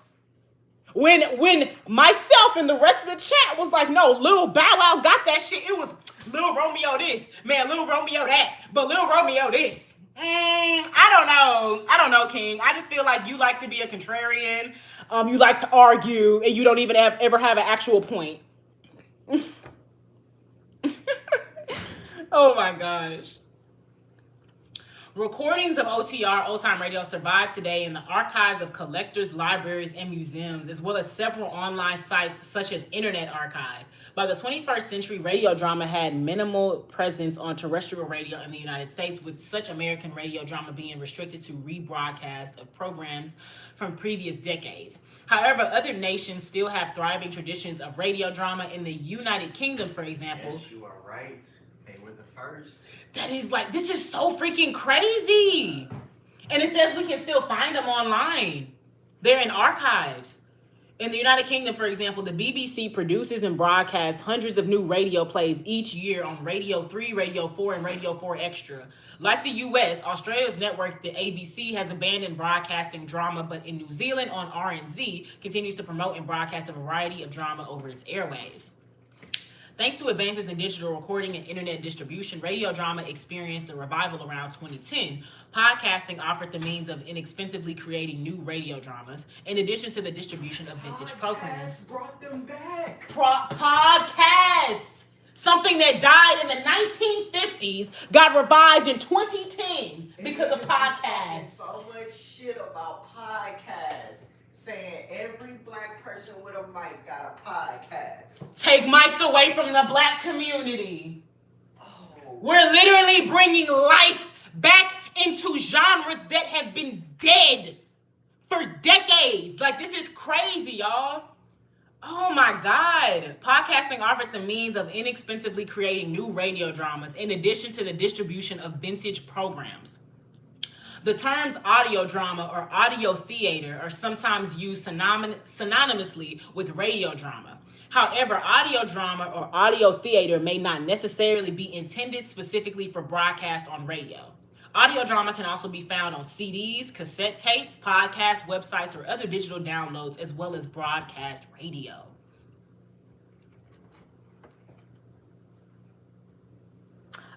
[SPEAKER 1] When myself and the rest of the chat was like, no, Lil Bow Wow got that shit. It was Lil Romeo this, man, Lil Romeo that, but Lil Romeo this. I don't know, King. I just feel like you like to be a contrarian. You like to argue, and you don't even ever have an actual point. Oh my gosh. Recordings of OTR, Old Time Radio, survive today in the archives of collectors, libraries, and museums, as well as several online sites such as Internet Archive. By the 21st century, radio drama had minimal presence on terrestrial radio in the United States, with such American radio drama being restricted to rebroadcast of programs from previous decades. However, other nations still have thriving traditions of radio drama. In the United Kingdom, for example.
[SPEAKER 5] Yes, you are right. They were the first.
[SPEAKER 1] That is like, this is so freaking crazy. And it says we can still find them online. They're in archives. In the United Kingdom, for example, the BBC produces and broadcasts hundreds of new radio plays each year on Radio 3, Radio 4, and Radio 4 Extra. Like the US, Australia's network, the ABC, has abandoned broadcasting drama, but in New Zealand on RNZ, continues to promote and broadcast a variety of drama over its airways. Thanks to advances in digital recording and internet distribution, radio drama experienced a revival around 2010. Podcasting offered the means of inexpensively creating new radio dramas, in addition to the distribution of vintage programs.
[SPEAKER 5] Brought them back.
[SPEAKER 1] Podcast! Something that died in the 1950s got revived in 2010 because of podcasts.
[SPEAKER 5] So much shit about podcasts. Saying every black person with a mic got a podcast.
[SPEAKER 1] Take mics away from the black community.
[SPEAKER 5] Oh.
[SPEAKER 1] We're literally bringing life back into genres that have been dead for decades. Like, this is crazy, y'all. Oh my God. Podcasting offered the means of inexpensively creating new radio dramas in addition to the distribution of vintage programs. The terms audio drama or audio theater are sometimes used synonymously with radio drama. However, audio drama or audio theater may not necessarily be intended specifically for broadcast on radio. Audio drama can also be found on CDs, cassette tapes, podcasts, websites, or other digital downloads, as well as broadcast radio.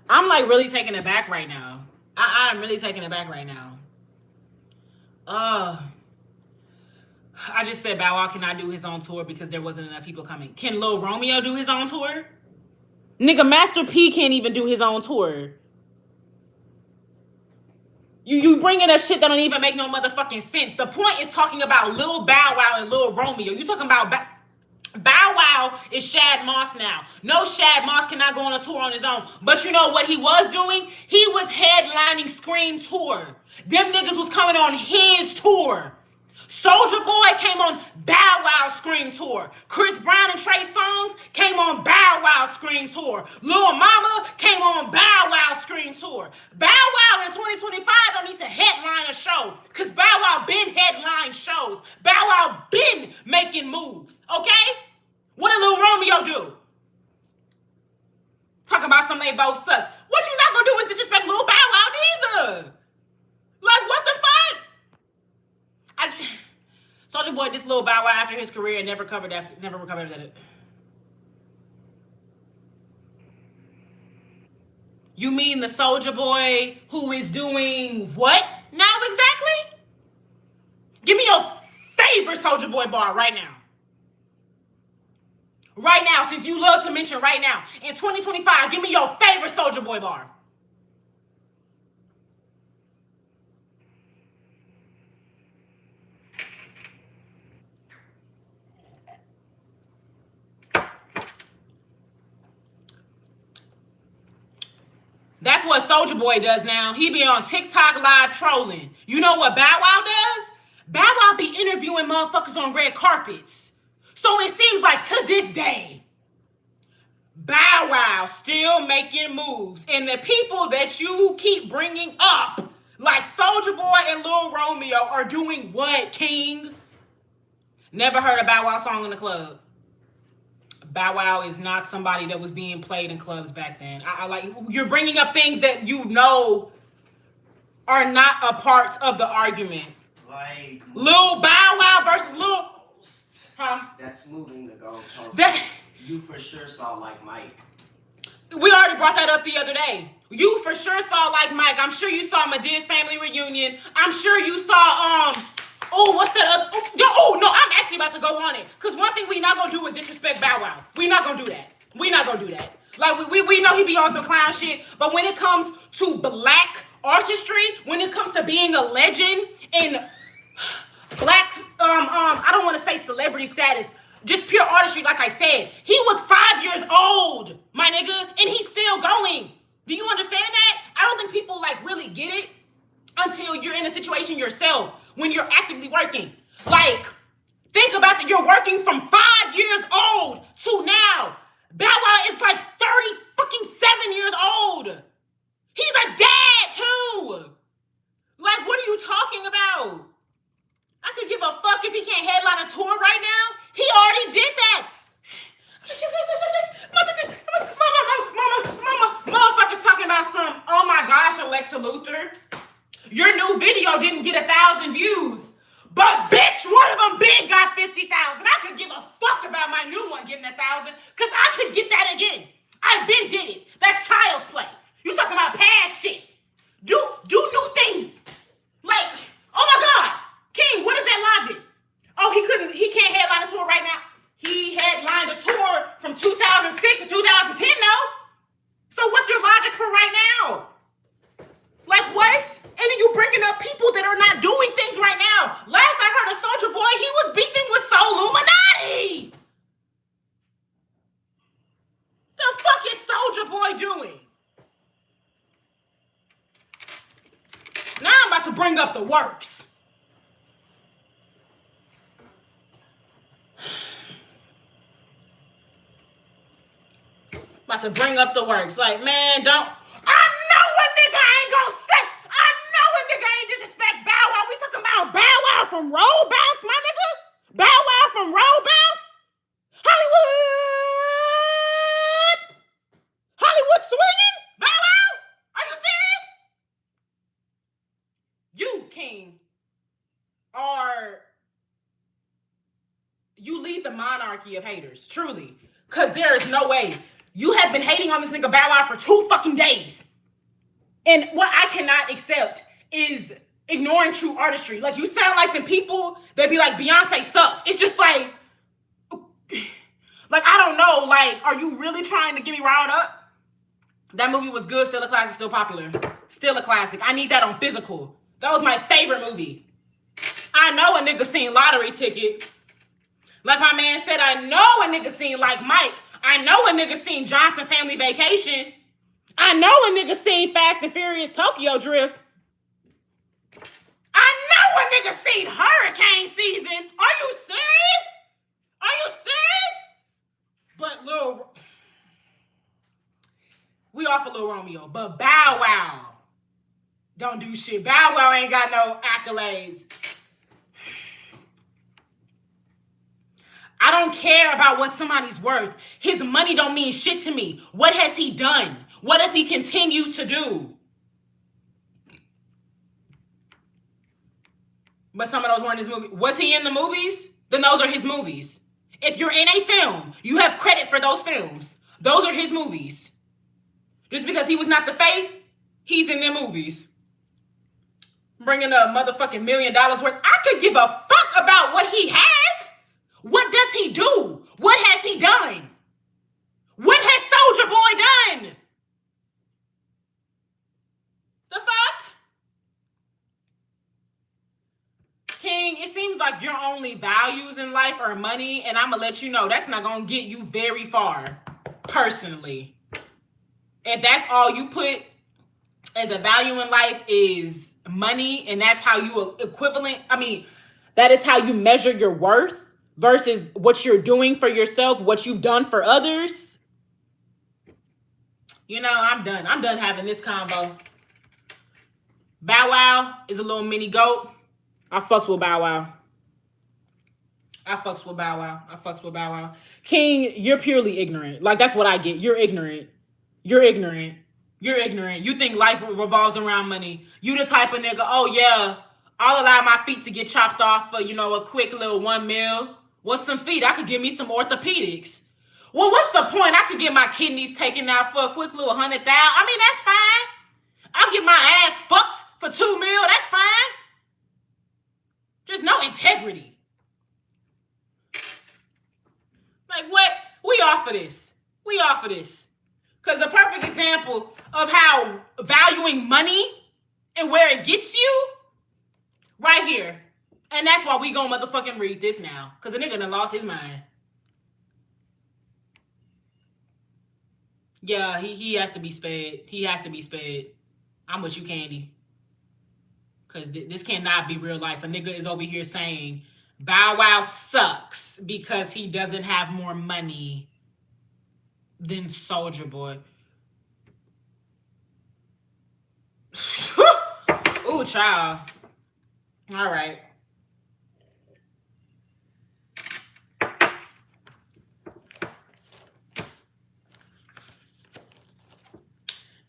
[SPEAKER 1] I'm like really taken aback right now. I'm really taken aback right now. I just said Bow Wow cannot do his own tour because there wasn't enough people coming. Can Lil Romeo do his own tour? Nigga, Master P can't even do his own tour. You bringing up shit that don't even make no motherfucking sense. The point is talking about Lil Bow Wow and Lil Romeo. You talking about Bow Wow is Shad Moss now. No, Shad Moss cannot go on a tour on his own. But you know what he was doing? He was headlining Scream Tour. Them niggas was coming on his tour. Soulja Boy came on Bow Wow Scream Tour. Chris Brown and Trey Songz came on Bow Wow Scream Tour. Lil Mama came on Bow Wow Scream Tour. Bow Wow in 2025 don't need to headline a show because Bow Wow been headline shows. Bow Wow been making moves, okay? What did Lil Romeo do? Talking about something they both suck. What you not gonna do is disrespect Lil Bow Wow neither. Like, what the fuck? Soulja Boy dissed Lil Bow Wow after his career and never recovered after it. You mean the Soulja Boy who is doing what now exactly? Give me your favorite Soulja Boy bar right now. Right now, since you love to mention right now. In 2025, give me your favorite Soulja Boy bar. That's what Soulja Boy does now. He be on TikTok live trolling. You know what Bow Wow does? Bow Wow be interviewing motherfuckers on red carpets. So it seems like to this day, Bow Wow still making moves. And the people that you keep bringing up, like Soulja Boy and Lil Romeo, are doing what, King? Never heard a Bow Wow song in the club. Bow Wow is not somebody that was being played in clubs back then. I like, you're bringing up things that you know are not a part of the argument.
[SPEAKER 5] Like
[SPEAKER 1] Lil Bow Wow versus Lil, huh?
[SPEAKER 5] that's moving the goalpost.
[SPEAKER 1] That
[SPEAKER 5] You for sure saw like Mike.
[SPEAKER 1] we already brought that up the other day. You for sure saw like Mike. I'm sure you saw Medea's family reunion. I'm sure you saw oh, what's that other? Oh no, I'm actually about to go on it. Cause one thing we not gonna do is disrespect Bow Wow. We not gonna do that. We not gonna do that. Like we know he be on some clown shit, but when it comes to black artistry, when it comes to being a legend in black I don't want to say celebrity status, just pure artistry, like I said, he was 5 years old, my nigga, and he's still going. Do you understand that? I don't think people like really get it until you're in a situation yourself, when you're actively working. Like, think about that. You're working from 5 years old to now. Bow Wow is like 37 years old. He's a dad too. Like, what are you talking about? I could give a fuck if he can't headline a tour right now. He already did that. Motherfuckers talking about some, oh my gosh, Alexa Luthor, your new video didn't get 1,000 views. But bitch, one of them big got 50,000. I could give a fuck about my new one getting 1,000, because I could get that again. I been did it. That's child's play. You talking about past shit. Do new things. Like, oh my God. King, what is that logic? Oh, he can't headline a tour right now. He headlined a tour from 2006 to 2010, no? So what's your logic for right now? Like what? And then you bringing up people that are not doing things right now. Last I heard of Soulja Boy, he was beefing with Soul Illuminati. The fuck is Soulja Boy doing? Now I'm about to bring up the works. About to bring up the works. Like, man, don't. I know a nigga ain't gonna say. I know a nigga ain't disrespect Bow Wow. We talking about Bow Wow from Roll Bounce, my nigga? Bow Wow from Roll Bounce? Hollywood! Hollywood swinging? Bow Wow? Are you serious? You, King, you lead the monarchy of haters, truly. Because there is no way. You have been hating on this nigga Bow Wow for 2 fucking days. And what I cannot accept is ignoring true artistry. Like, you sound like the people that be like, Beyonce sucks. It's just like I don't know. Like, are you really trying to get me riled up? That movie was good, still a classic, still popular. Still a classic. I need that on physical. That was my favorite movie. I know a nigga seen Lottery Ticket. Like my man said, I know a nigga seen Like Mike. I know a nigga seen Johnson Family Vacation. I know a nigga seen Fast and Furious Tokyo Drift. I know a nigga seen Hurricane Season. Are you serious? Are you serious? But we off a Lil Romeo. But Bow Wow don't do shit. Bow Wow ain't got no accolades. I don't care about what somebody's worth. His money don't mean shit to me. What has he done? What does he continue to do? But some of those weren't his movies. Was he in the movies? Then those are his movies. If you're in a film, you have credit for those films. Those are his movies. Just because he was not the face, he's in their movies. Bringing a motherfucking $1 million worth. I could give a fuck about what he has. What does he do? What has he done? What has Soulja Boy done? The fuck? King, it seems like your only values in life are money, and I'm gonna let you know that's not gonna get you very far, personally. If that's all you put as a value in life is money, and that's how you that is how you measure your worth, versus what you're doing for yourself, what you've done for others. You know, I'm done. I'm done having this combo. Bow Wow is a little mini goat. I fucks with Bow Wow. I fucks with Bow Wow. King, you're purely ignorant. Like, that's what I get. You're ignorant. You think life revolves around money. You the type of nigga, oh yeah, I'll allow my feet to get chopped off for, a quick little $1 million. What's some feet? I could give me some orthopedics. Well, what's the point? I could get my kidneys taken out for a quick little 100,000. I mean, that's fine. I'll get my ass fucked for $2 million. That's fine. There's no integrity. Like, what? We offer this. Because the perfect example of how valuing money and where it gets you, right here. And that's why we gonna motherfucking read this now. Because the nigga done lost his mind. Yeah, he has to be spared. I'm with you, Candy. Because this cannot be real life. A nigga is over here saying Bow Wow sucks because he doesn't have more money than Soulja Boy. Ooh, child. All right.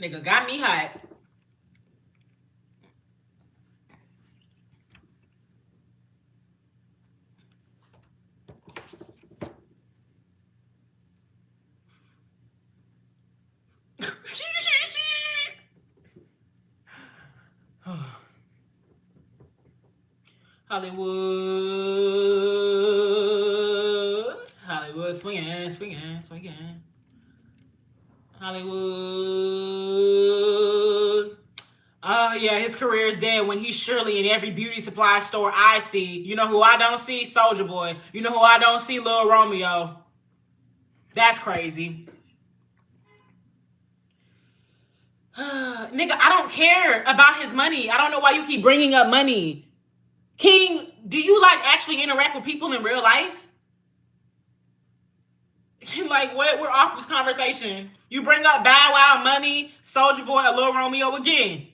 [SPEAKER 1] Nigga got me hot. Hollywood, swinging. Hollywood. Oh yeah, his career is dead when he's surely in every beauty supply store I see. You know who I don't see? Soulja Boy. You know who I don't see? Lil Romeo. That's crazy. Nigga, I don't care about his money. I don't know why you keep bringing up money. King, do you actually interact with people in real life? Like, what? We're off this conversation. You bring up Bow Wow, money, Soulja Boy, or Lil Romeo again.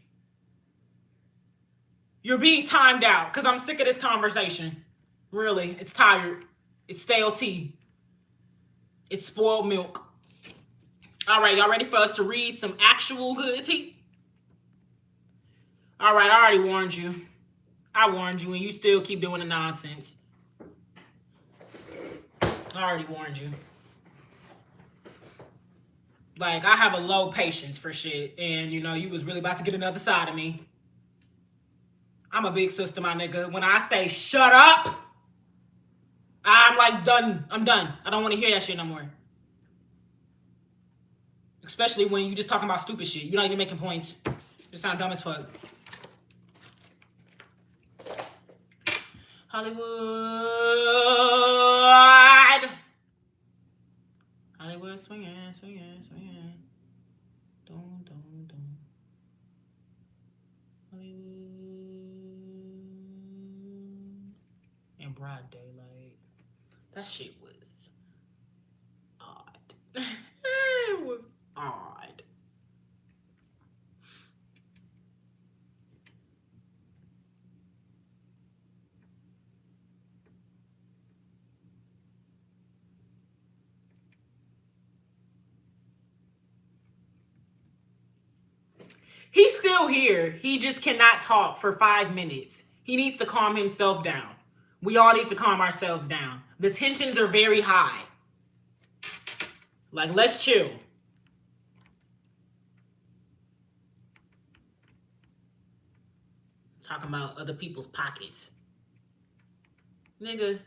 [SPEAKER 1] You're being timed out because I'm sick of this conversation. Really, it's tired. It's stale tea. It's spoiled milk. All right, y'all ready for us to read some actual good tea? All right, I already warned you. And you still keep doing the nonsense. I already warned you. Like, I have a low patience for shit, and you was really about to get another side of me. I'm a big sister, my nigga. When I say shut up, I'm done. I'm done. I don't want to hear that shit no more. Especially when you just talking about stupid shit. You're not even making points. You sound dumb as fuck. Hollywood swinging. Dun. Hollywood. In broad daylight. That shit was odd. It was odd. He's still here. He just cannot talk for 5 minutes. He needs to calm himself down. We all need to calm ourselves down. The tensions are very high. Like, let's chill. Talking about other people's pockets. Nigga,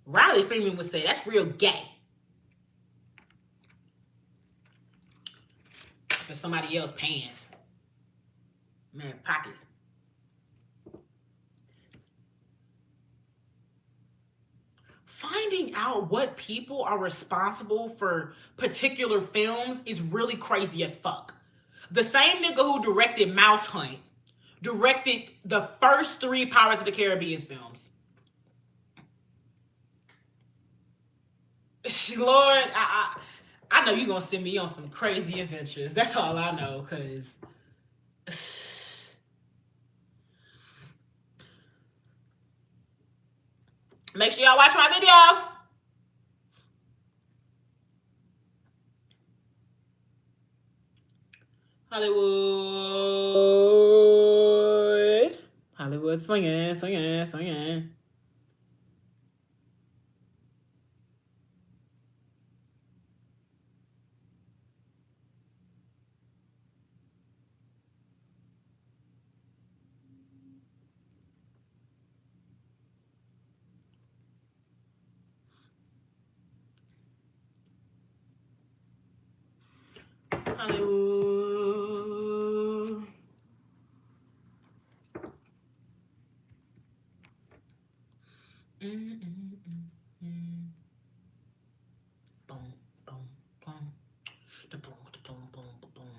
[SPEAKER 1] Riley Freeman would say that's real gay. For somebody else's pants. Man, pockets. Finding out what people are responsible for particular films is really crazy as fuck. The same nigga who directed Mouse Hunt directed the first 3 Pirates of the Caribbean films. Lord, I know you're gonna send me on some crazy adventures. That's all I know, cause Make sure y'all watch my video. Hollywood. Hollywood swinging, swinging, swinging. Hollywood. Boom, boom, boom. Da boom, da boom, boom, boom, boom.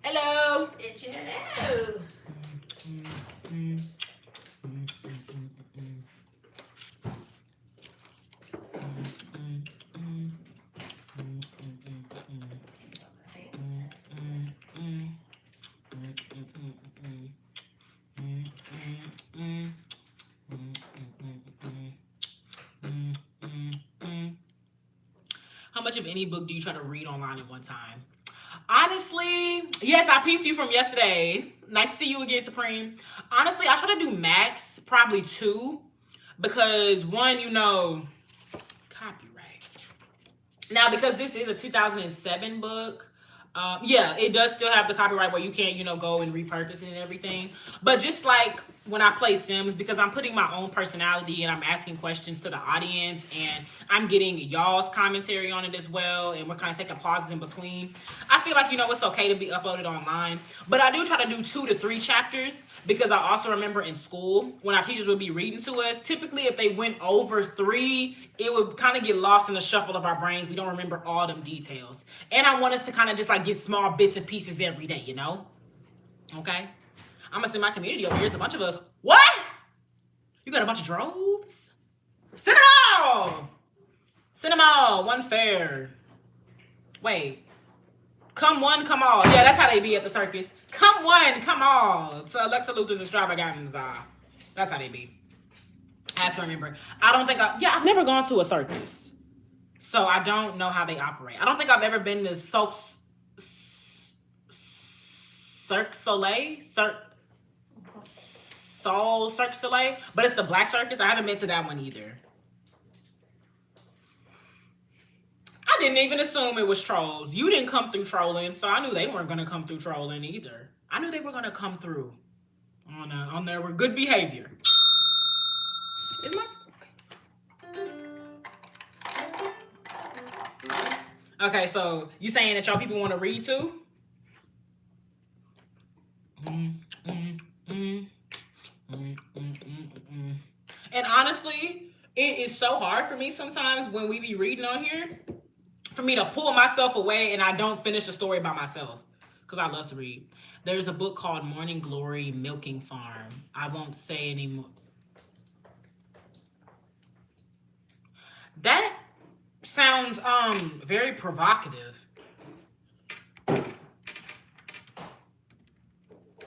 [SPEAKER 1] Hello.
[SPEAKER 6] It's hello.
[SPEAKER 1] How much of any book do you try to read online at one time? Honestly, yes, I peeped you from yesterday. Nice to see you again, Supreme. Honestly, I try to do max, probably 2. Because 1, you know, copyright. Now, because this is a 2007 book, yeah, it does still have the copyright where you can't, you know, go and repurpose it and everything. But just like when I play Sims, because I'm putting my own personality and I'm asking questions to the audience and I'm getting y'all's commentary on it as well, and we're kind of taking pauses in between, I feel like, you know, it's okay to be uploaded online. But I do try to do 2 to 3 chapters, because I also remember in school when our teachers would be reading to us, typically if they went over 3, it would kind of get lost in the shuffle of our brains. We don't remember all them details. And I want us to kind of just like get small bits and pieces every day, you know? Okay? I'm gonna send my community over here. There's a bunch of us. What? You got a bunch of droves? Send them all! Send them all. One fair. Wait. Come one, come all. Yeah, that's how they be at the circus. Come one, come all. To Alexa Luthor's extravaganza. That's how they be. I have to remember. I don't think I've never gone to a circus. So I don't know how they operate. I don't think I've ever been to Cirque Soleil? Cirque Soleil? But it's the Black Circus. I haven't been to that one either. I didn't even assume it was trolls. You didn't come through trolling, so I knew they weren't going to come through trolling either. I knew they were going to come through on their good behavior. Is my... Okay, so you saying that y'all people want to read too? And honestly, it is so hard for me sometimes when we be reading on here for me to pull myself away and I don't finish the story by myself, because I love to read. There's a book called Morning Glory Milking Farm. I won't say anymore. That sounds very provocative.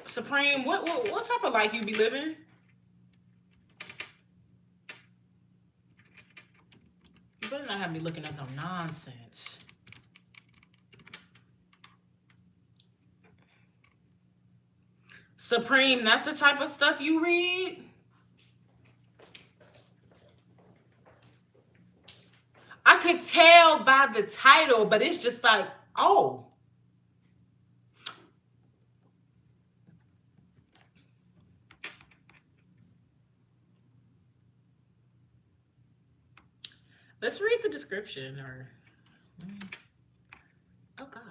[SPEAKER 1] Supreme, what type of life you be living? You better not have me looking up no nonsense. Supreme, that's the type of stuff you read? I could tell by the title, but it's just like, oh. Let's read the description or... Oh, God.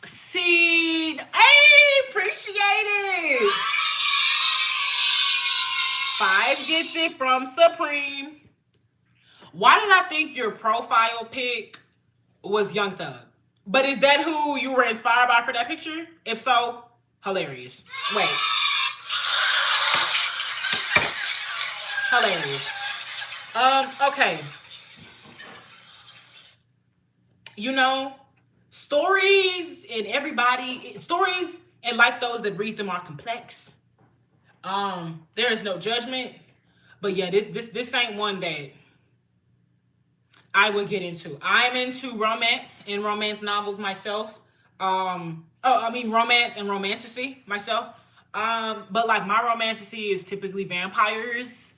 [SPEAKER 1] See, hey, appreciate it. 5 Gifted from Supreme. Why did I think your profile pic was Young Thug? But is that who you were inspired by for that picture? If so, hilarious. Wait. Hilarious. Okay. You know, stories and like those that read them are complex. There is no judgment. But yeah, this ain't one that I would get into. I'm into romance and romance novels myself. Romance and romantasy myself. But like my romantasy is typically vampires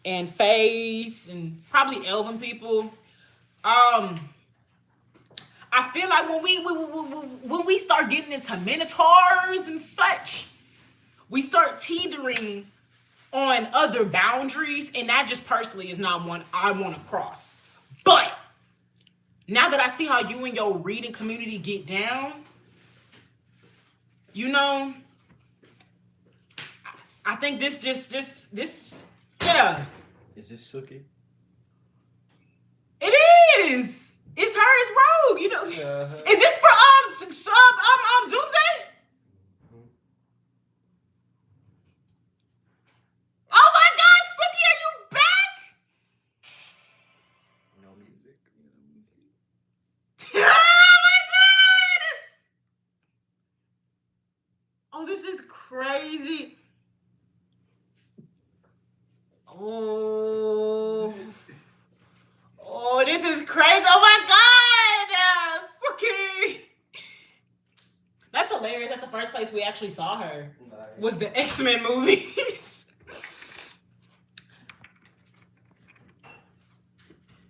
[SPEAKER 1] and fays and probably elven people. I feel like when we start getting into minotaurs and such, we start teetering on other boundaries, and that just personally is not one I want to cross. But now that I see how you and your reading community get down, you know, I think this, yeah.
[SPEAKER 6] Is this Suki?
[SPEAKER 1] It is. It's her. It's Rogue. You know.
[SPEAKER 6] Yeah.
[SPEAKER 1] Is this for Doomsday? Oh my God, Suki, are you back?
[SPEAKER 6] No music.
[SPEAKER 1] Oh my God! Oh, this is crazy. Oh, this is crazy. Oh my God! Suki! That's hilarious. That's the first place we actually saw her. Was the X-Men movies.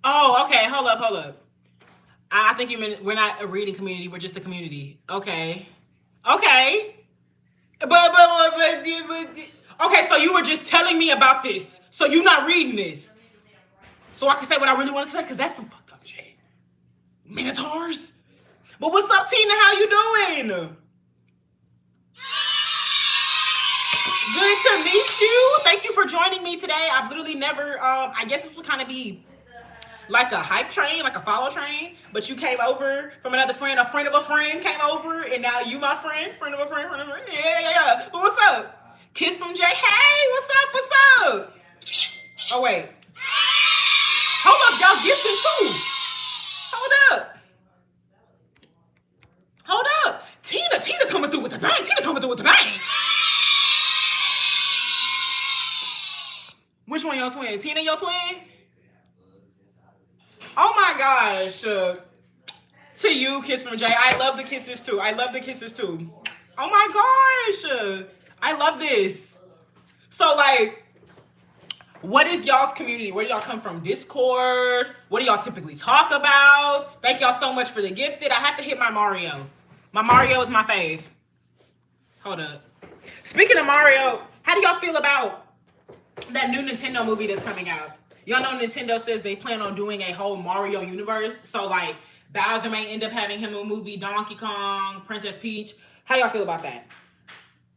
[SPEAKER 1] Oh, okay. Hold up. I think you meant we're not a reading community. We're just a community. Okay. But okay, so you were just telling me about this. So you're not reading this. So I can say what I really want to say, because that's some fucked up shit. Minotaurs? But what's up, Tina? How you doing? Good to meet you. Thank you for joining me today. I've literally never, I guess this would kind of be like a hype train, like a follow train, but you came over from another friend, a friend of a friend came over, and now you my friend, friend of a friend. Yeah. But what's up? Kiss from Jay. Hey, what's up? Oh, wait. Hold up, y'all gifting too. Hold up. Tina coming through with the bang. Which one your twin? Tina, your twin? Oh my gosh. To you, Kiss from Jay. I love the kisses too. Oh my gosh. I love this. So like, what is y'all's community? Where do y'all come from? Discord? What do y'all typically talk about? Thank y'all so much for the gifted. I have to hit my Mario. My Mario is my fave. Hold up. Speaking of Mario, how do y'all feel about that new Nintendo movie that's coming out? Y'all know Nintendo says they plan on doing a whole Mario universe. So like Bowser may end up having him a movie, Donkey Kong, Princess Peach. How y'all feel about that?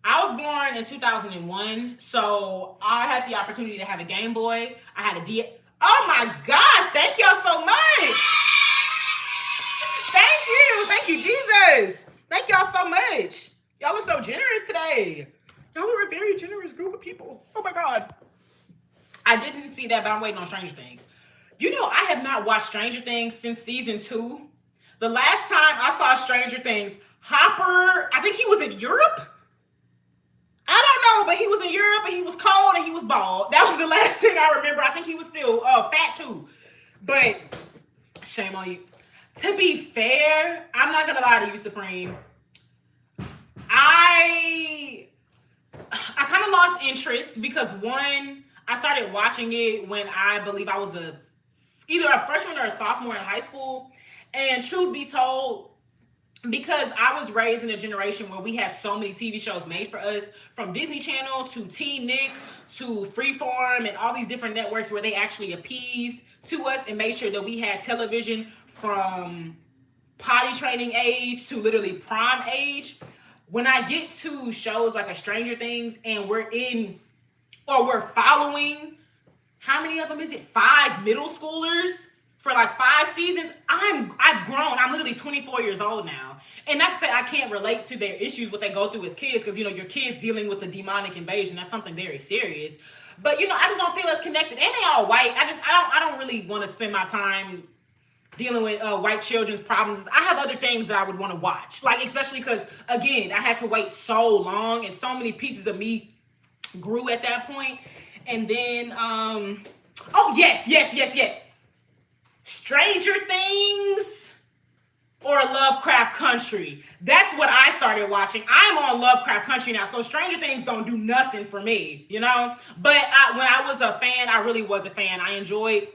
[SPEAKER 1] I was born in 2001, so I had the opportunity to have a Game Boy. I had a Oh my gosh, thank y'all so much. Thank you, Jesus. Thank y'all so much. Y'all are so generous today. Y'all are a very generous group of people. Oh my God. I didn't see that, but I'm waiting on Stranger Things. You know, I have not watched Stranger Things since season 2. The last time I saw Stranger Things, Hopper, I think he was in Europe. I don't know, but he was in Europe and he was cold and he was bald. That was the last thing I remember. I think he was still fat too. But shame on you. To be fair, I'm not gonna lie to you, Supreme. I kind of lost interest because one, I started watching it when I believe I was either a freshman or a sophomore in high school. And truth be told, because I was raised in a generation where we had so many TV shows made for us, from Disney Channel to Teen Nick to Freeform and all these different networks where they actually appeased to us and made sure that we had television from potty training age to literally prime age. When I get to shows like a Stranger Things and we're following how many of them is it? 5 middle schoolers for like 5 seasons. I've grown. I'm literally 24 years old now. And not to say I can't relate to their issues, what they go through as kids, because, you know, your kids dealing with the demonic invasion, that's something very serious. But, you know, I just don't feel as connected. And they all white. I don't really want to spend my time dealing with white children's problems. I have other things that I would want to watch. Like, especially because, again, I had to wait so long and so many pieces of me grew at that point. And then, oh, yes. Stranger Things or Lovecraft Country. That's what I started watching. I'm on Lovecraft Country now, so Stranger Things don't do nothing for me, you know? But when I was a fan, I really was a fan. I enjoyed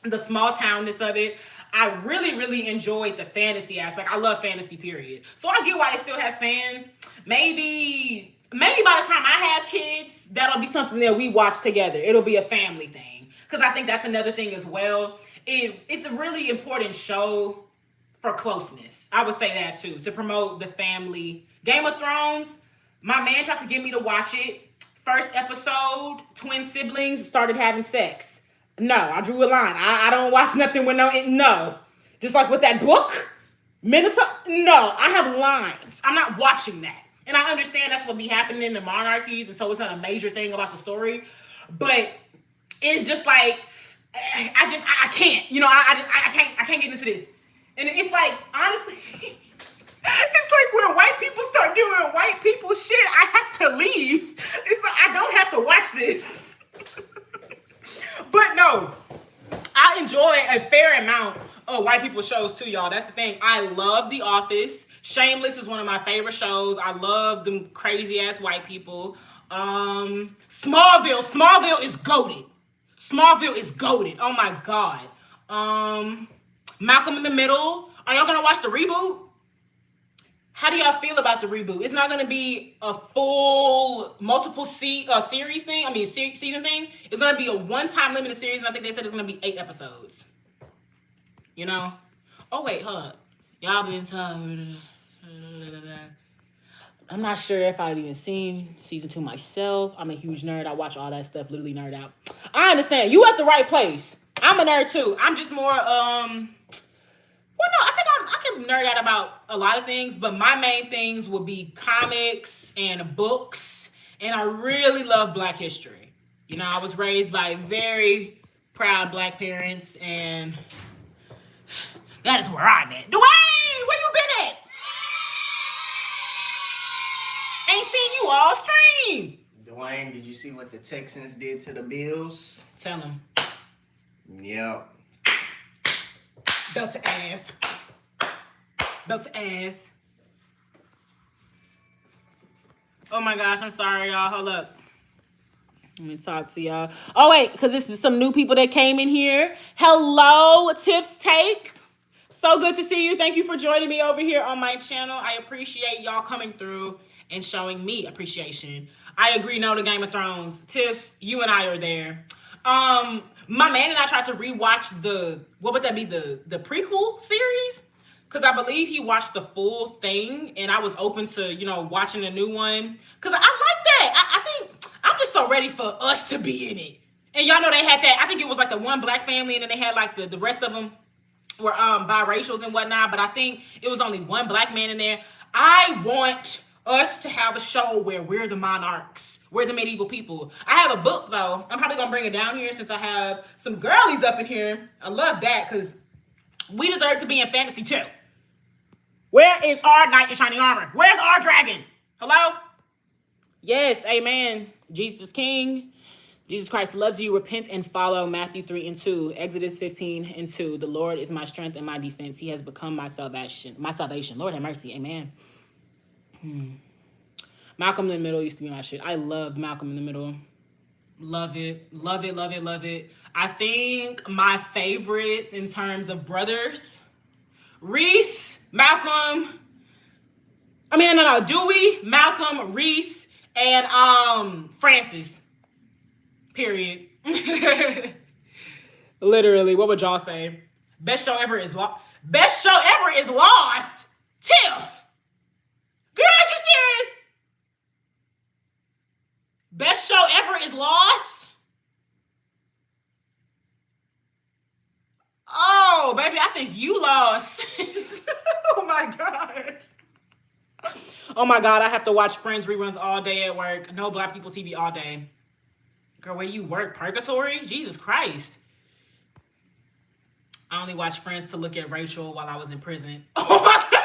[SPEAKER 1] the small townness of it. I really, really enjoyed the fantasy aspect. I love fantasy, period. So I get why it still has fans. Maybe by the time I have kids, that'll be something that we watch together. It'll be a family thing. Because I think that's another thing as well. It's a really important show for closeness. I would say that too, to promote the family. Game of Thrones, my man tried to get me to watch it. First episode, twin siblings started having sex. No, I drew a line. I don't watch nothing with no. Just like with that book, Minotaur, no, I have lines. I'm not watching that. And I understand that's what be happening in the monarchies, and so it's not a major thing about the story. But it's just like, I can't, you know, I can't get into this. And it's like, honestly, it's like when white people start doing white people shit, I have to leave. It's like, I don't have to watch this. But no, I enjoy a fair amount of white people shows too, y'all. That's the thing. I love The Office. Shameless is one of my favorite shows. I love them crazy ass white people. Smallville is goated. Smallville is goated. Oh my God. Malcolm in the Middle. Are y'all gonna watch the reboot? How do y'all feel about the reboot? It's not gonna be a full multiple series thing. I mean, season thing. It's gonna be a one-time limited series, and I think they said it's gonna be 8 episodes. You know? Oh wait, hold up. Y'all been talking. I'm not sure if I've even seen season 2 myself. I'm a huge nerd. I watch all that stuff, literally nerd out. I understand. You at the right place. I'm a nerd too. I'm just more, well, no, I think I can nerd out about a lot of things, but my main things would be comics and books, and I really love Black history. You know, I was raised by very proud Black parents, and that is where I'm at. Dwayne, where you been at? Ain't seen you all stream.
[SPEAKER 5] Dwayne, did you see what the Texans did to the Bills?
[SPEAKER 1] Tell him.
[SPEAKER 5] Yep.
[SPEAKER 1] Belt to ass. Belt to ass. Oh my gosh, I'm sorry, y'all. Hold up. Let me talk to y'all. Oh, wait, because this is some new people that came in here. Hello, Tips Take. So good to see you. Thank you for joining me over here on my channel. I appreciate y'all coming through and showing me appreciation. I agree, no to Game of Thrones. Tiff, you and I are there. My man and I tried to rewatch the prequel series, because I believe he watched the full thing, and I was open to, you know, watching a new one, because I like that. I think I'm just so ready for us to be in it. And y'all know they had that, I think it was like the one Black family, and then they had like the rest of them were biracials and whatnot, but I think it was only one Black man in there. I want us to have a show where we're the monarchs. We're the medieval people. I have a book, though. I'm probably going to bring it down here since I have some girlies up in here. I love that because we deserve to be in fantasy, too. Where is our knight in shining armor? Where's our dragon? Hello? Yes, amen. Jesus is king. Jesus Christ loves you. Repent and follow. Matthew 3:2. Exodus 15:2. The Lord is my strength and my defense. He has become my salvation. My salvation. Lord have mercy. Amen. Malcolm in the Middle used to be my shit. I loved Malcolm in the Middle. Love it. Love it, love it, love it. I think my favorites in terms of brothers, Reese, Malcolm, Dewey, Malcolm, Reese, and Francis. Period. Literally, what would y'all say? Best show ever is lost. Tiff. Girl, are you serious? Best show ever is Lost? Oh, baby, I think you lost. Oh my God. Oh my God, I have to watch Friends reruns all day at work. No Black People TV all day. Girl, where do you work? Purgatory? Jesus Christ. I only watched Friends to look at Rachel while I was in prison. Oh my God.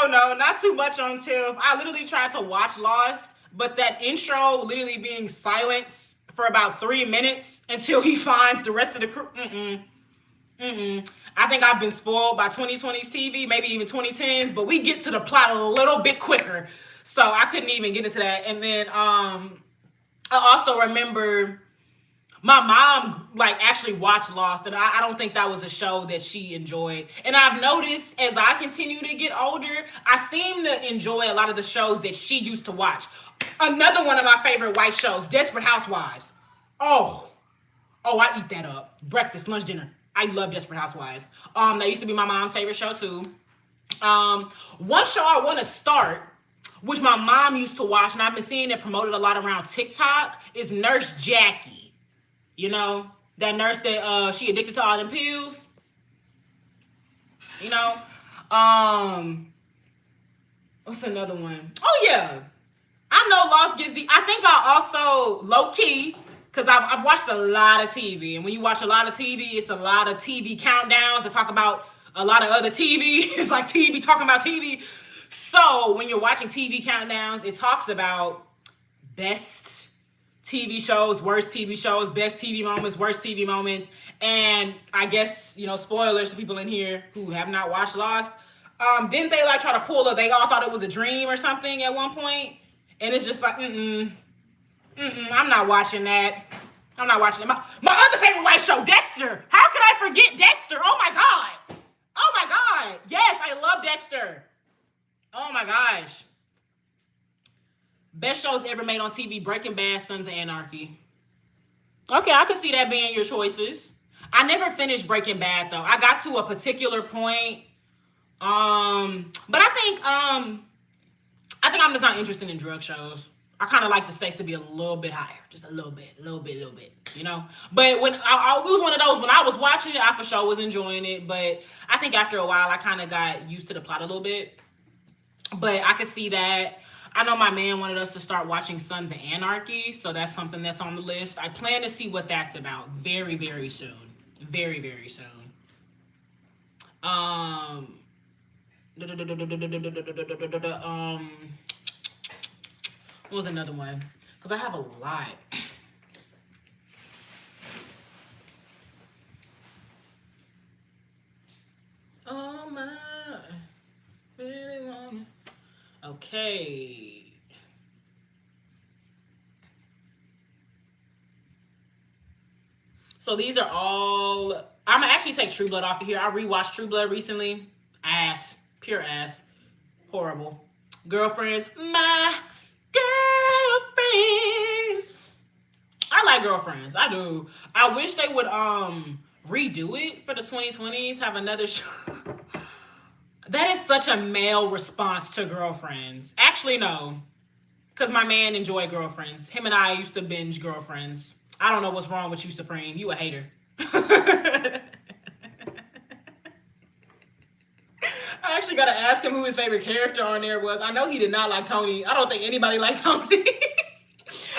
[SPEAKER 1] No, not too much on Tiff. I literally tried to watch Lost, but that intro literally being silence for about 3 minutes until he finds the rest of the crew. I think I've been spoiled by 2020s TV, maybe even 2010s, but we get to the plot a little bit quicker. So I couldn't even get into that. And then I also remember my mom like actually watched Lost, and I don't think that was a show that she enjoyed. And I've noticed as I continue to get older, I seem to enjoy a lot of the shows that she used to watch. Another one of my favorite white shows, Desperate Housewives. Oh, I eat that up. Breakfast, lunch, dinner. I love Desperate Housewives. That used to be my mom's favorite show too. One show I want to start, which my mom used to watch, and I've been seeing it promoted a lot around TikTok, is Nurse Jackie. You know, that nurse that she addicted to all them pills. You know, what's another one? Oh yeah, I know Lost gets the. I think I also low key because I've watched a lot of TV, and when you watch a lot of TV, it's a lot of TV countdowns that talk about a lot of other TV. It's like TV talking about TV. So when you're watching TV countdowns, it talks about best TV shows, worst TV shows, best TV moments, worst TV moments. And I guess, you know, spoilers to people in here who have not watched Lost. Didn't they like try to pull they all thought it was a dream or something at one point? And it's just like, I'm not watching that. I'm not watching it. My other favorite white show, Dexter. How could I forget Dexter? Oh my God. Oh my God. Yes, I love Dexter. Oh my gosh. Best shows ever made on TV, Breaking Bad, Sons of Anarchy. Okay, I could see that being your choices. I never finished Breaking Bad though. I got to a particular point. But I think I'm just not interested in drug shows. I kind of like the stakes to be a little bit higher. Just a little bit, you know? But when I was one of those, when I was watching it, I for sure was enjoying it. But I think after a while, I kind of got used to the plot a little bit. But I could see that. I know my man wanted us to start watching Sons of Anarchy, so that's something that's on the list. I plan to see what that's about very, very soon. Very, very soon. What was another one? Because I have a lot. Oh my, really want. Okay. So these are all. I'm gonna actually take True Blood off of here. I rewatched True Blood recently. Ass, pure ass, horrible. Girlfriends, my girlfriends. I like Girlfriends. I do. I wish they would redo it for the 2020s. Have another show. That is such a male response to Girlfriends. Actually, no. Because my man enjoyed Girlfriends. Him and I used to binge Girlfriends. I don't know what's wrong with you, Supreme. You a hater. I actually got to ask him who his favorite character on there was. I know he did not like Tony. I don't think anybody liked Tony.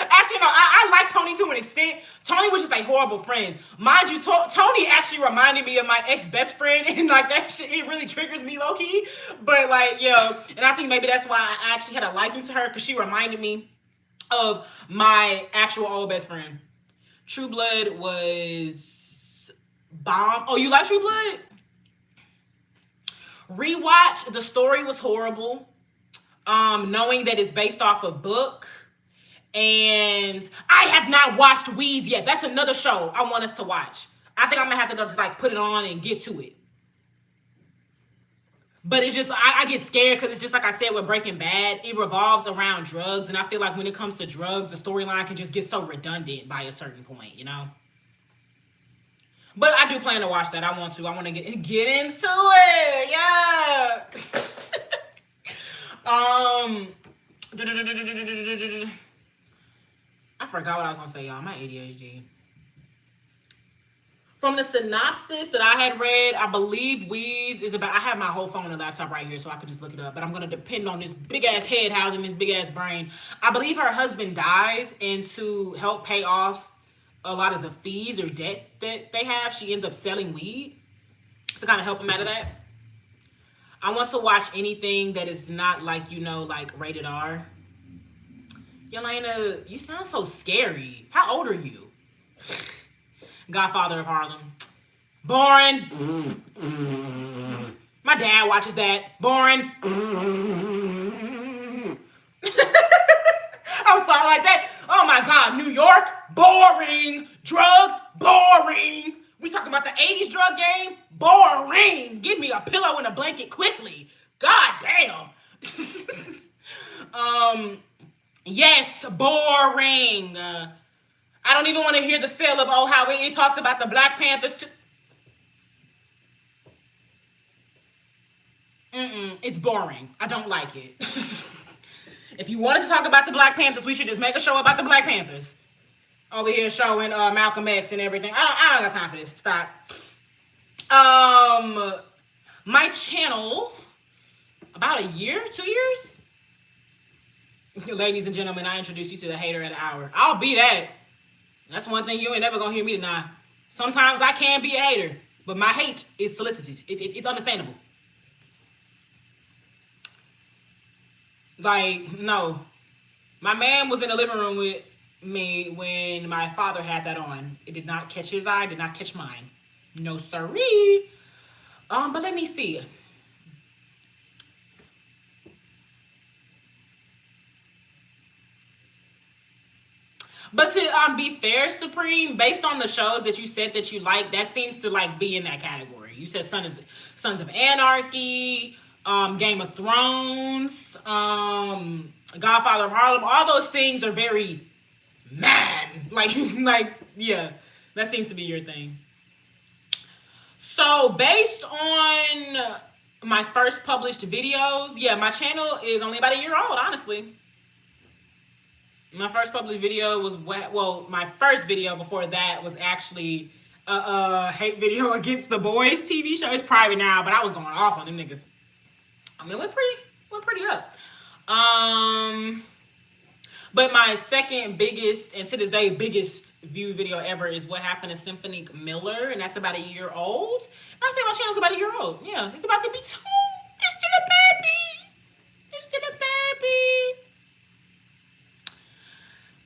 [SPEAKER 1] Actually, no, I like Tony to an extent. Tony was just a horrible friend. Mind you, Tony actually reminded me of my ex-best friend, and like that shit, it really triggers me low-key. But like, and I think maybe that's why I actually had a liking to her, because she reminded me of my actual old best friend. True Blood was bomb. Oh, you like True Blood? Rewatch. The story was horrible. Knowing that it's based off a book. And I have not watched Weeds yet. That's another show I want us to watch. I think I'm gonna have to just like put it on and get to it. But it's just, I get scared because it's just like I said with Breaking Bad, it revolves around drugs. And I feel like when it comes to drugs, the storyline can just get so redundant by a certain point, you know? But I do plan to watch that. I want to get into it. Yeah. I forgot what I was gonna say, y'all. My ADHD. From the synopsis that I had read, I believe Weeds is about. I have my whole phone and laptop right here, so I could just look it up. But I'm gonna depend on this big ass head housing this big ass brain. I believe her husband dies, and to help pay off a lot of the fees or debt that they have, she ends up selling weed to kind of help him out of that. I want to watch anything that is not like, like rated R. Yelena, you sound so scary. How old are you? Godfather of Harlem. Boring. My dad watches that. Boring. I'm sorry, like that. Oh my God, New York, boring. Drugs, boring. We talking about the 80s drug game? Boring. Give me a pillow and a blanket quickly. God damn. Yes, boring. I don't even want to hear the sale of how it talks about the Black Panthers. It's boring. I don't like it. If you wanted to talk about the Black Panthers, we should just make a show about the Black Panthers. Over here showing Malcolm X and everything. I don't got time for this. Stop. My channel, about a year, 2 years. Ladies and gentlemen, I introduce you to the hater at the hour. I'll be that. That's one thing you ain't never gonna hear me deny. Sometimes I can be a hater, but my hate is solicited. It's understandable. Like, no. My man was in the living room with me when my father had that on. It did not catch his eye, did not catch mine. No siree. But let me see. But to be fair, Supreme, based on the shows that you said that you like, that seems to like be in that category. You said Sons of Anarchy, Game of Thrones, Godfather of Harlem. All those things are very mad. Like yeah, that seems to be your thing. So based on my first published videos, yeah, my channel is only about a year old, honestly. My first published video was my first video before that was actually a hate video against The Boys TV show. It's private now, but I was going off on them niggas. I mean, went pretty up. But my second biggest, and to this day biggest view video ever is What Happened to Symphonique Miller, and that's about a year old. And I say my channel's about a year old. Yeah, it's about to be 2. It's still a baby. It's still a baby.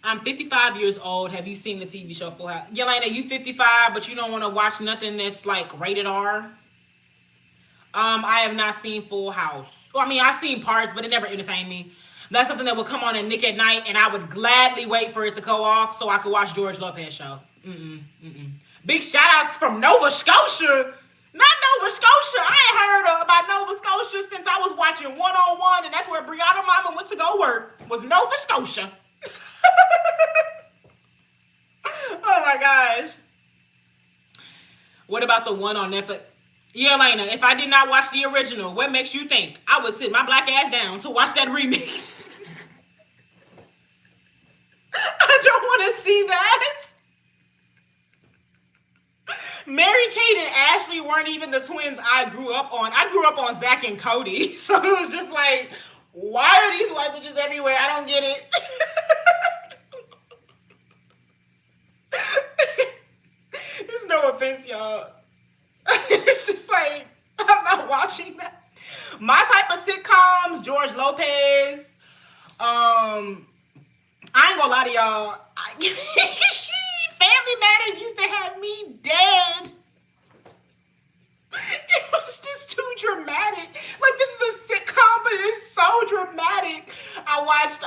[SPEAKER 1] I'm 55 years old. Have you seen the TV show Full House? Yelena, you 55, but you don't want to watch nothing that's like rated R? I have not seen Full House. Well, I mean, I've seen parts, but it never entertained me. That's something that would come on at Nick at Night, and I would gladly wait for it to go off so I could watch George Lopez show. Big shout outs from Nova Scotia. Not Nova Scotia. I ain't heard about Nova Scotia since I was watching 101, and that's where Brianna Mama went to go work, was Nova Scotia. Oh my gosh. What about the one on Netflix? Yeah, Elena, if I did not watch the original, what makes you think I would sit my black ass down to watch that remix? I don't want to see that. Mary-Kate and Ashley weren't even the twins I grew up on. I grew up on Zach and Cody. So it was just like, why are these white bitches everywhere? I don't get it. There's no offense, y'all. It's just like, I'm not watching that. My type of sitcoms, George Lopez. I ain't gonna lie to y'all. Family Matters used to have me dead. It was just too dramatic. Like, this is a sitcom, but it is so dramatic. I watched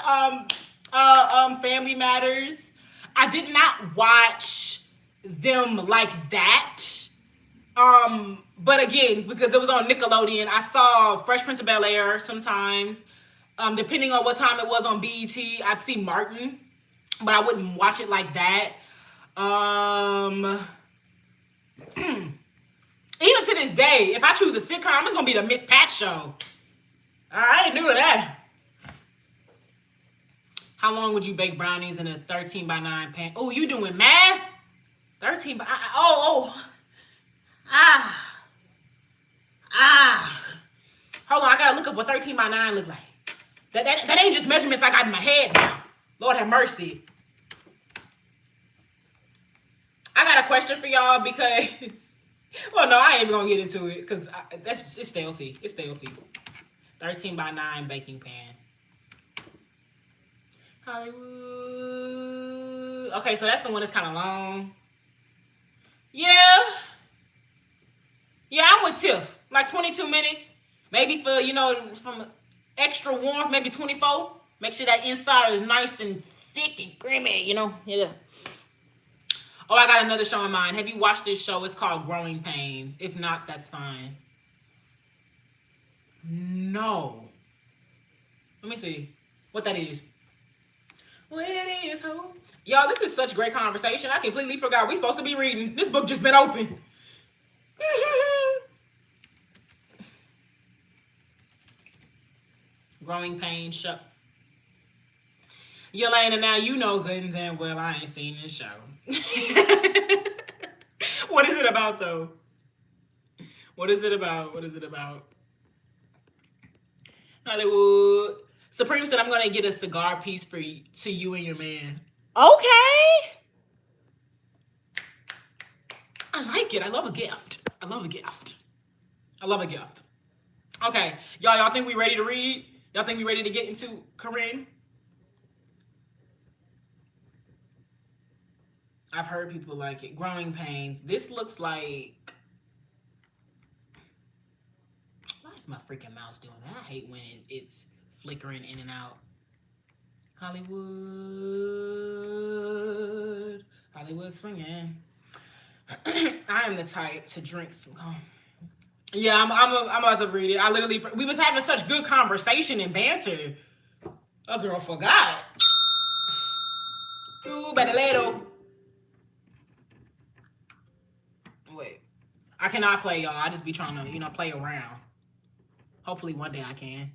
[SPEAKER 1] Family Matters. I did not watch them like that. But again, because it was on Nickelodeon, I saw Fresh Prince of Bel-Air sometimes. Depending on what time it was on BET, I'd see Martin, but I wouldn't watch it like that. Even to this day, if I choose a sitcom, it's gonna be the Miss Pat Show. I ain't doing that. How long would you bake brownies in a 13 by 9 pan? Oh, you doing math? 13 by... Hold on, I gotta look up what 13 by 9 look like. That ain't just measurements I got in my head now. Lord have mercy. I got a question for y'all because... Well, no, I ain't even gonna get into it because it's stale tea. It's stale tea. 13 by 9 baking pan. Hollywood. Okay, so that's the one that's kind of long. Yeah, I'm with Tiff. Like 22 minutes. Maybe for, from extra warmth, maybe 24. Make sure that inside is nice and thick and creamy, Yeah. Oh, I got another show in mind. Have you watched this show? It's called Growing Pains. If not, that's fine. No. Let me see what that is. What is hope? Y'all, this is such great conversation. I completely forgot we supposed to be reading. This book just been open. Growing Pains show. Yelena, now you know good and damn well I ain't seen this show. What is it about, though? What is it about? Hollywood. Supreme said, I'm going to get a cigar piece to you and your man. Okay. I like it. I love a gift. Okay. Y'all think we ready to read? Y'all think we ready to get into Corinne? I've heard people like it. Growing Pains. This looks like... Why is my freaking mouse doing that? I hate when it's flickering in and out. Hollywood swinging. I am the type to drink some. Yeah, I'm about to read it. I literally, we was having such good conversation and banter. A girl forgot. Ooh, Badalero. Wait, I cannot play, y'all. I just be trying to, play around. Hopefully one day I can.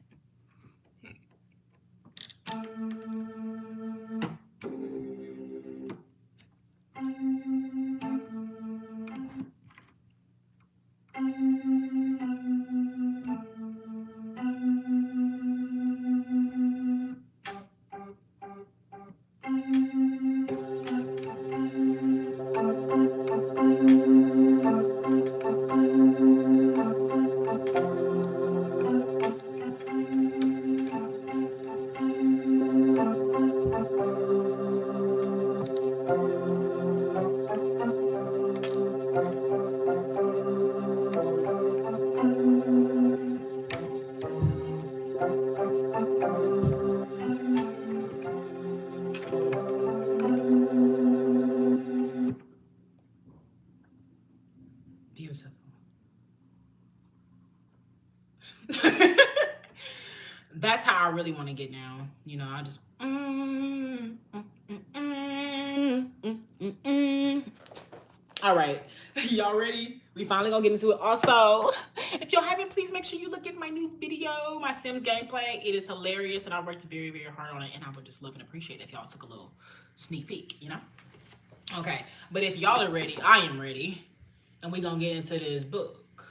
[SPEAKER 1] Beautiful. That's how I really want to get now. I just... All right. Y'all ready? We finally gonna get into it. Also, if y'all haven't, please make sure you look at my new video, my Sims gameplay. It is hilarious, and I worked very, very hard on it, and I would just love and appreciate it if y'all took a little sneak peek, Okay, but if y'all are ready, I am ready, and we gonna get into this book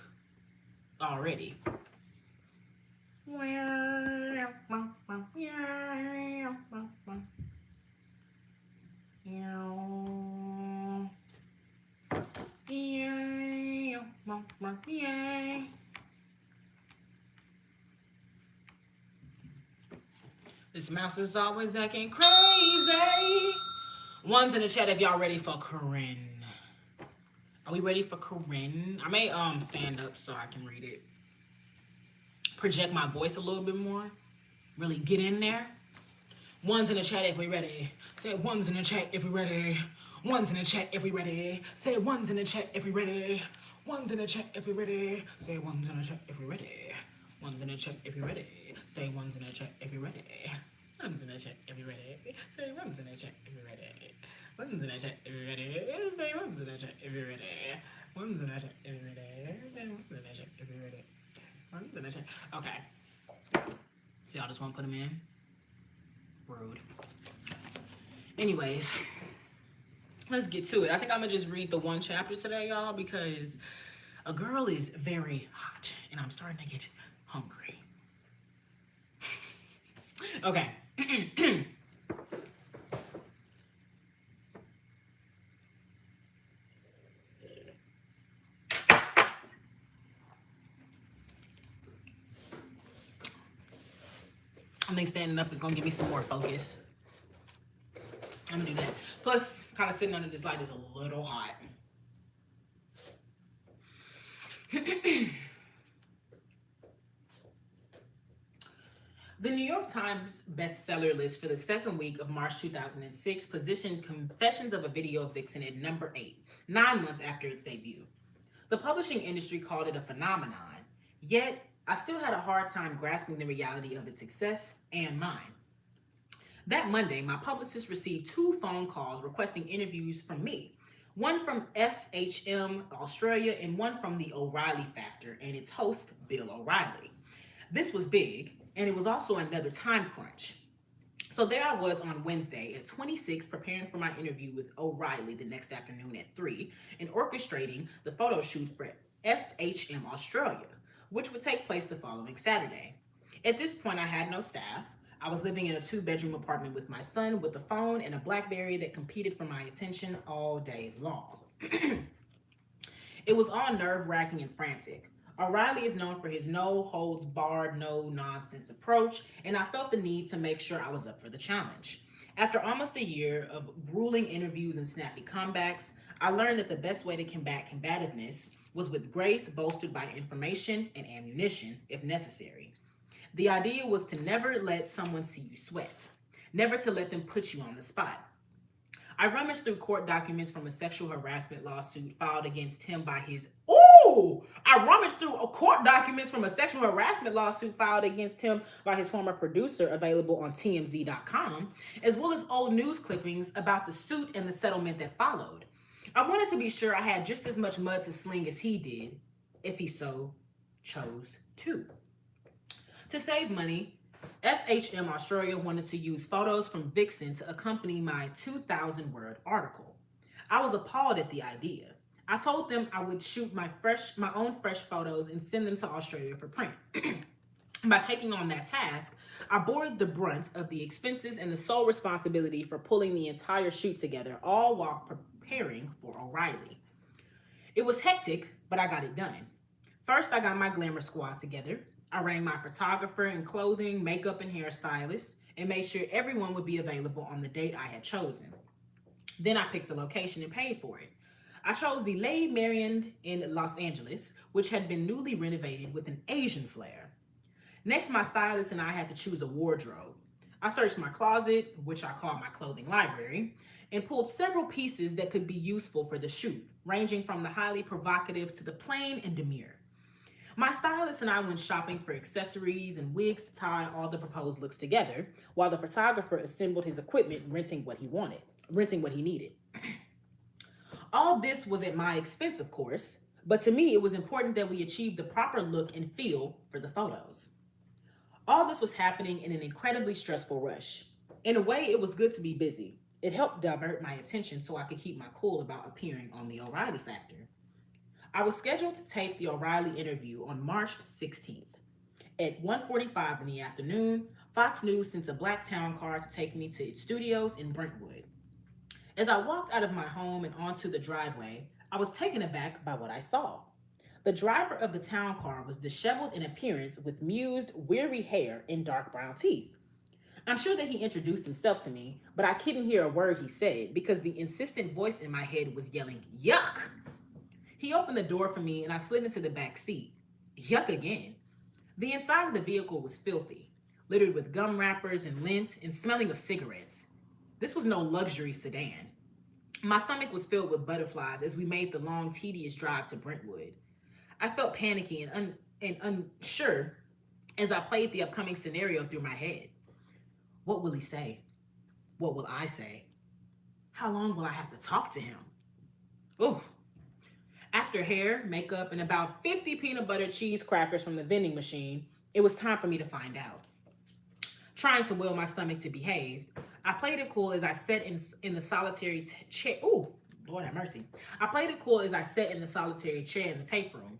[SPEAKER 1] already. This mouse is always acting crazy. One's in the chat if y'all ready for Corinne. Are we ready for Corinne? I may stand up so I can read it. Project my voice a little bit more. Really get in there. One's in the chat if we ready. Say one's in the chat if we ready. One's in the chat if we ready. Say one's in the chat if we ready. One's in the chat if we ready. Say one's in the chat if we ready. One's in the chat if we ready. Say one's in the chat if we ready. One's in the chat if we ready. Say one's in the chat if we ready. One's in the chat if we ready. Say one's in the chat if we ready. One's in the chat if we ready. Say one's in the chat if we ready. One's in the chat. Okay. So y'all just want to put them in? Rude. Anyways, let's get to it. I think I'm gonna just read the one chapter today, y'all, because a girl is very hot and I'm starting to get hungry. Okay. I think standing up is gonna give me some more focus. I'm gonna do that. Plus, kind of sitting under this light is a little hot. The New York Times bestseller list for the second week of March 2006 positioned Confessions of a Video Vixen at number 8, 9 months after its debut. The publishing industry called it a phenomenon, yet I still had a hard time grasping the reality of its success and mine. That Monday, my publicist received 2 phone calls requesting interviews from me, one from FHM Australia and one from the O'Reilly Factor and its host, Bill O'Reilly. This was big, and it was also another time crunch. So there I was on Wednesday at 26 preparing for my interview with O'Reilly the next afternoon at 3 and orchestrating the photo shoot for FHM Australia, which would take place the following Saturday. At this point, I had no staff. I was living in a 2-bedroom apartment with my son with a phone and a BlackBerry that competed for my attention all day long. It was all nerve-wracking and frantic. O'Reilly is known for his no-holds-barred, no-nonsense approach, and I felt the need to make sure I was up for the challenge. After almost a year of grueling interviews and snappy comebacks, I learned that the best way to combat combativeness was with grace bolstered by information and ammunition, if necessary. The idea was to never let someone see you sweat, never to let them put you on the spot. I rummaged through court documents from a sexual harassment lawsuit filed against him by his former producer, available on TMZ.com, as well as old news clippings about the suit and the settlement that followed. I wanted to be sure I had just as much mud to sling as he did, if he so chose to. To save money, FHM Australia wanted to use photos from Vixen to accompany my 2,000-word article. I was appalled at the idea. I told them I would shoot my own fresh photos and send them to Australia for print. By taking on that task, I bore the brunt of the expenses and the sole responsibility for pulling the entire shoot together, all while preparing for O'Reilly. It was hectic, but I got it done. First, I got my glamour squad together. I rang my photographer and clothing, makeup, and hairstylist, and made sure everyone would be available on the date I had chosen. Then I picked the location and paid for it. I chose the Le Marion in Los Angeles, which had been newly renovated with an Asian flair. Next, my stylist and I had to choose a wardrobe. I searched my closet, which I call my clothing library, and pulled several pieces that could be useful for the shoot, ranging from the highly provocative to the plain and demure. My stylist and I went shopping for accessories and wigs to tie all the proposed looks together, while the photographer assembled his equipment, renting what he needed. All this was at my expense, of course, but to me, it was important that we achieve the proper look and feel for the photos. All this was happening in an incredibly stressful rush. In a way, it was good to be busy. It helped divert my attention so I could keep my cool about appearing on the O'Reilly Factor. I was scheduled to tape the O'Reilly interview on March 16th. At 1:45 in the afternoon, Fox News sent a black town car to take me to its studios in Brentwood. As I walked out of my home and onto the driveway, I was taken aback by what I saw. The driver of the town car was disheveled in appearance with mused, weary hair and dark brown teeth. I'm sure that he introduced himself to me, but I couldn't hear a word he said because the insistent voice in my head was yelling, "Yuck!" He opened the door for me and I slid into the back seat. Yuck again. The inside of the vehicle was filthy, littered with gum wrappers and lint and smelling of cigarettes. This was no luxury sedan. My stomach was filled with butterflies as we made the long, tedious drive to Brentwood. I felt panicky and unsure as I played the upcoming scenario through my head. What will he say? What will I say? How long will I have to talk to him? Ooh. After hair, makeup, and about 50 peanut butter cheese crackers from the vending machine, it was time for me to find out. Trying to will my stomach to behave, I played it cool as I sat in the solitary chair. Ooh, Lord have mercy. I played it cool as I sat in the solitary chair in the tape room.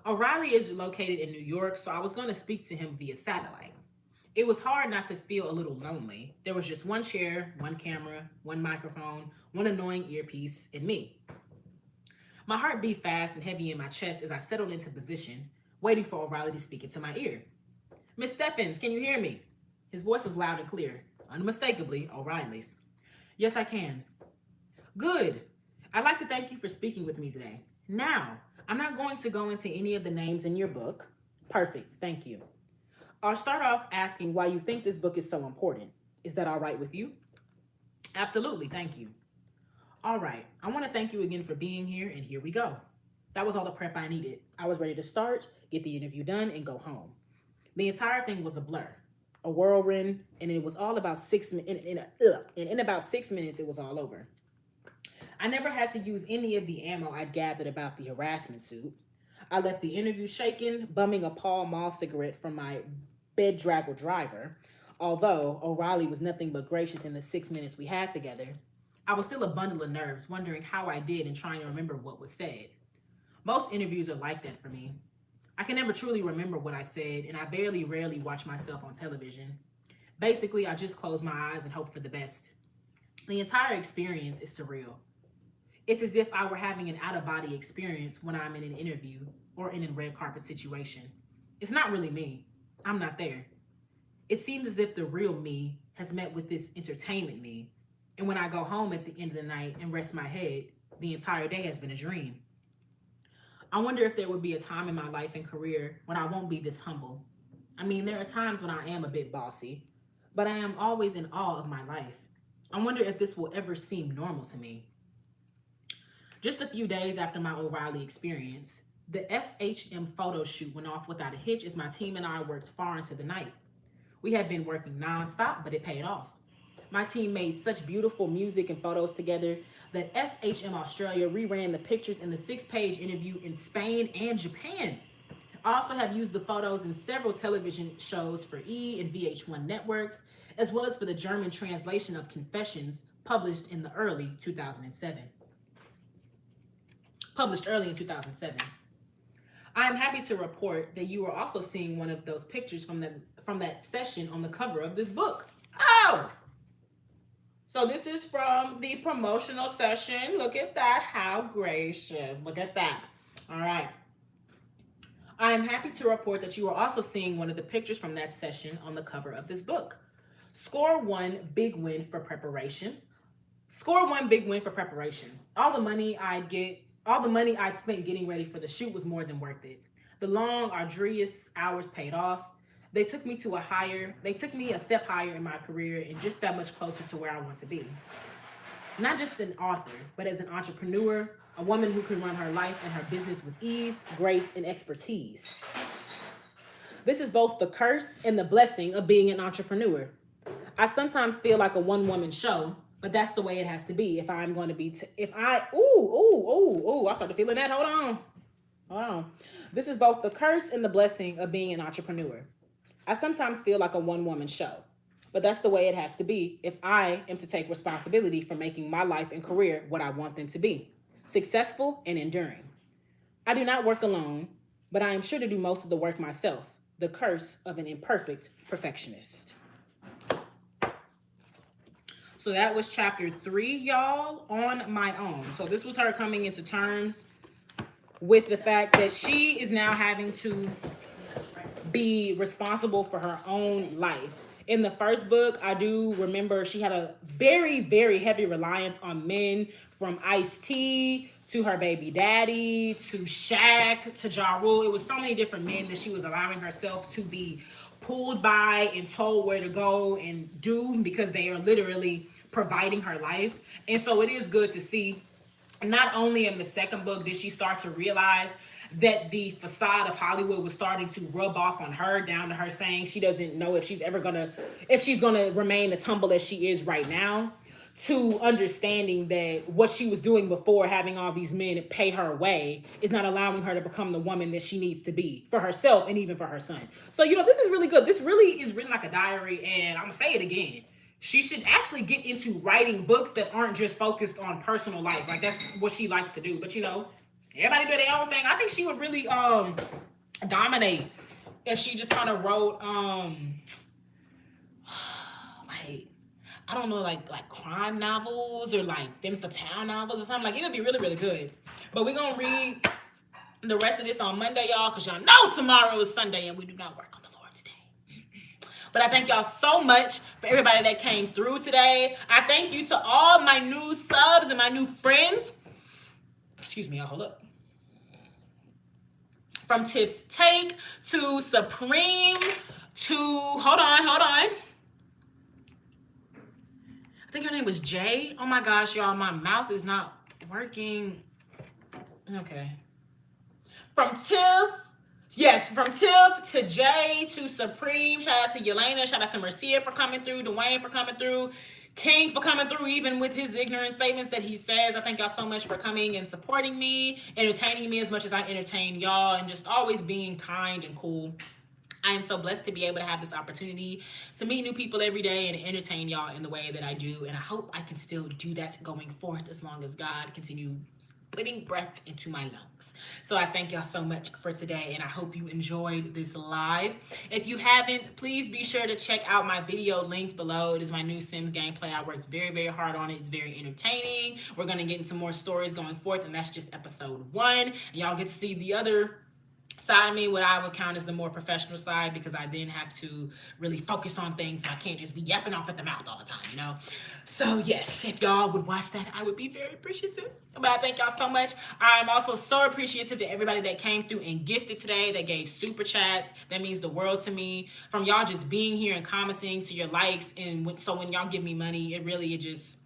[SPEAKER 1] O'Reilly is located in New York, so I was going to speak to him via satellite. It was hard not to feel a little lonely. There was just one chair, one camera, one microphone, one annoying earpiece, and me. My heart beat fast and heavy in my chest as I settled into position, waiting for O'Reilly to speak into my ear. Miss Stephens, can you hear me? His voice was loud and clear, unmistakably O'Reilly's. Yes, I can. Good. I'd like to thank you for speaking with me today. Now, I'm not going to go into any of the names in your book. Perfect, thank you. I'll start off asking why you think this book is so important. Is that all right with you? Absolutely, thank you. All right, I want to thank you again for being here, and here we go. That was all the prep I needed. I was ready to start, get the interview done, and go home. The entire thing was a blur, a whirlwind, and it was all about 6 minutes. In about 6 minutes, it was all over. I never had to use any of the ammo I'd gathered about the harassment suit. I left the interview shaken, bumming a Pall Mall cigarette from my bedraggled driver. Although O'Reilly was nothing but gracious in the 6 minutes we had together, I was still a bundle of nerves, wondering how I did and trying to remember what was said. Most interviews are like that for me. I can never truly remember what I said, and I rarely watch myself on television. Basically, I just close my eyes and hope for the best. The entire experience is surreal. It's as if I were having an out-of-body experience when I'm in an interview or in a red carpet situation. It's not really me. I'm not there. It seems as if the real me has met with this entertainment me, and when I go home at the end of the night and rest my head, the entire day has been a dream. I wonder if there would be a time in my life and career when I won't be this humble. I mean, there are times when I am a bit bossy, but I am always in awe of my life. I wonder if this will ever seem normal to me. Just a few days after my O'Reilly experience, the FHM photo shoot went off without a hitch as my team and I worked far into the night. We had been working nonstop, but it paid off. My team made such beautiful music and photos together that FHM Australia reran the pictures in the 6-page interview in Spain and Japan. I also have used the photos in several television shows for E! and VH1 networks, as well as for the German translation of Confessions published early in 2007. I am happy to report that you are also seeing one of those pictures from that session on the cover of this book. Oh! So this is from the promotional session. Look at that. How gracious. Look at that. All right. I am happy to report that you are also seeing one of the pictures from that session on the cover of this book. Score one big win for preparation. All the money I'd spent getting ready for the shoot was more than worth it. The long, arduous hours paid off. They took me a step higher in my career and just that much closer to where I want to be. Not just an author, but as an entrepreneur, a woman who can run her life and her business with ease, grace, and expertise. This is both the curse and the blessing of being an entrepreneur. I sometimes feel like a one-woman show, but that's the way it has to be if I'm going to be, I started feeling that. Hold on. This is both the curse and the blessing of being an entrepreneur. I sometimes feel like a one-woman show, but that's the way it has to be if I am to take responsibility for making my life and career what I want them to be, successful and enduring. I do not work alone, but I am sure to do most of the work myself, the curse of an imperfect perfectionist. So that was chapter 3, y'all, on my own. So this was her coming into terms with the fact that she is now having to be responsible for her own life. In the first book, I do remember she had a very, very heavy reliance on men, from Ice-T to her baby daddy to Shaq to Ja Rule. It was so many different men that she was allowing herself to be pulled by and told where to go and do because they are literally providing her life. And so it is good to see, not only in the second book did she start to realize that the facade of Hollywood was starting to rub off on her, down to her saying she doesn't know if she's gonna remain as humble as she is right now, to understanding that what she was doing before, having all these men pay her way, is not allowing her to become the woman that she needs to be for herself and even for her son. So, this is really good. This really is written like a diary, and I'm gonna say it again. she should actually get into writing books that aren't just focused on personal life. Like that's what she likes to do. But you know, everybody do their own thing. I think she would really dominate if she just kind of wrote like I don't know, like crime novels or like femme fatale novels or something. Like it would be really, really good. But we're gonna read the rest of this on Monday, y'all, because y'all know tomorrow is Sunday and we do not work on the Lord's day. But I thank y'all so much for everybody that came through today. I thank you to all my new subs and my new friends. Excuse me, y'all, hold up. From Tiff's Take to Supreme to, hold on. I think her name was Jay. Oh my gosh, y'all, my mouse is not working. Okay. From Tiff to Jay to Supreme. Shout out to Yelena. Shout out to Mercia for coming through. Dwayne for coming through. King for coming through, even with his ignorant statements that he says. I thank y'all so much for coming and supporting me, entertaining me as much as I entertain y'all, and just always being kind and cool. I am so blessed to be able to have this opportunity to meet new people every day and entertain y'all in the way that I do. And I hope I can still do that going forth as long as God continues putting breath into my lungs. So I thank y'all so much for today, and I hope you enjoyed this live. If you haven't, please be sure to check out my video links below. It is my new Sims gameplay. I worked very, very hard on it. It's very entertaining. We're going to get into more stories going forth, and that's just episode 1. And y'all get to see the other side of me, what I would count as the more professional side, because I then have to really focus on things and I can't just be yapping off at the mouth all the time, you know? So yes, if y'all would watch that, I would be very appreciative. But I thank y'all so much. I'm also so appreciative to everybody that came through and gifted today, that gave super chats. That means the world to me. From y'all just being here and commenting to your likes, and so when y'all give me money, it just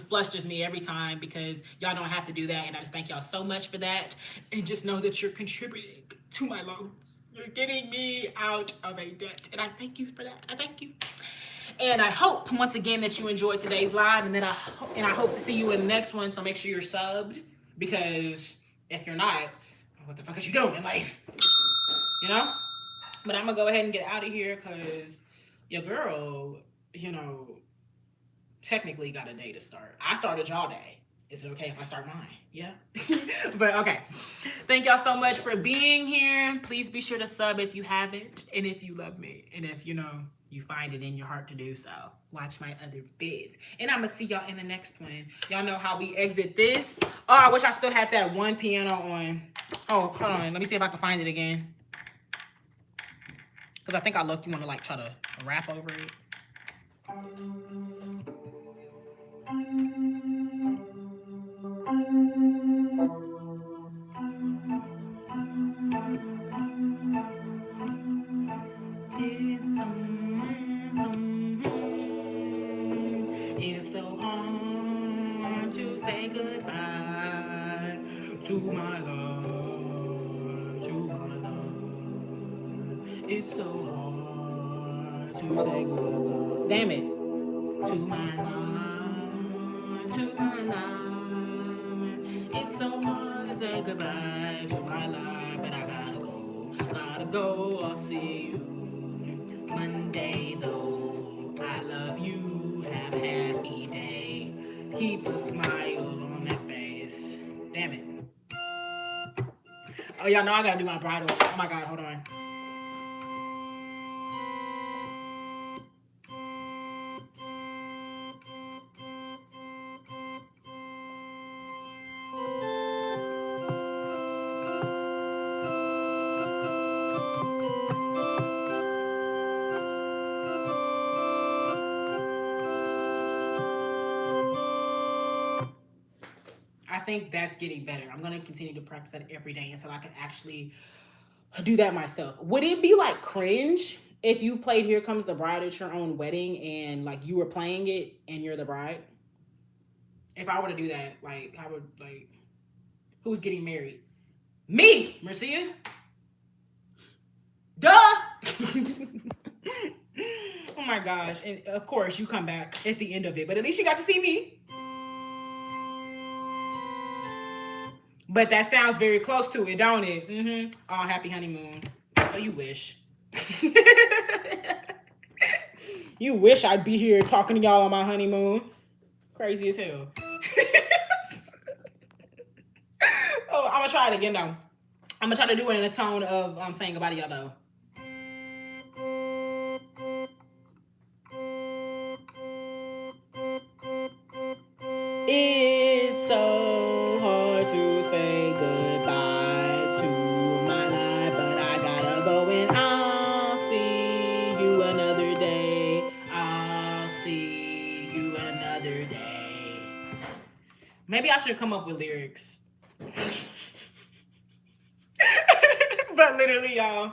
[SPEAKER 1] flusters me every time, because y'all don't have to do that, and I just thank y'all so much for that. And just know that you're contributing to my loans. You're getting me out of a debt, and I thank you for that. I thank you. And I hope once again that you enjoyed today's live, and then I hope to see you in the next one. So make sure you're subbed, because if you're not, what the fuck is you doing? Like, you know. But I'm gonna go ahead and get out of here, because your girl, you know, technically got a day to start. I started y'all day. Is it okay if I start mine? Yeah. But okay. Thank y'all so much for being here. Please be sure to sub if you haven't, and if you love me, and if you find it in your heart to do so. Watch my other vids. And I'm gonna see y'all in the next one. Y'all know how we exit this. Oh, I wish I still had that one piano on. Oh, hold on. Let me see if I can find it again. Because I think I look, you want to like try to rap over it. It's so hard to say goodbye to my love, to my love. It's so hard to say goodbye. Damn it. To my love, to my love. It's so hard to say goodbye to my life, but I gotta go. I'll see you Monday though. I love you. Have a happy day. Keep a smile on that face. Damn it. Oh, y'all know I gotta do my bridal. Oh my God, hold on. I think that's getting better. I'm going to continue to practice that every day until I can actually do that myself. Would it be like cringe if you played Here Comes the Bride at your own wedding and like you were playing it and you're the bride? If I were to do that, like, how would, like, who's getting married? Me, Mercia. Duh. Oh my gosh. And of course you come back at the end of it, but at least you got to see me. But that sounds very close to it, don't it? Mm-hmm. Oh, happy honeymoon. Oh, you wish. You wish I'd be here talking to y'all on my honeymoon. Crazy as hell. Oh, I'm gonna try it again though. I'm gonna try to do it in a tone of saying goodbye to y'all though. It's so hard to say goodbye to my life, but I gotta go and I'll see you another day. I'll see you another day. Maybe I should come up with lyrics. But literally, y'all,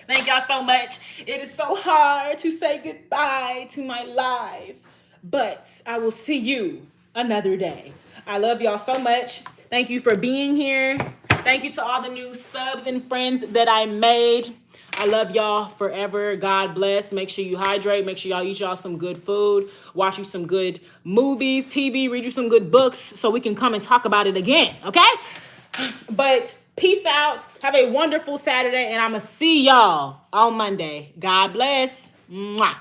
[SPEAKER 1] thank y'all so much. It is so hard to say goodbye to my life, but I will see you another day. I love y'all so much. Thank you for being here. Thank you to all the new subs and friends that I made. I love y'all forever. God bless. Make sure you hydrate. Make sure y'all eat y'all some good food. Watch you some good movies, TV, read you some good books so we can come and talk about it again, okay? But peace out. Have a wonderful Saturday, and I'm going to see y'all on Monday. God bless. Mwah.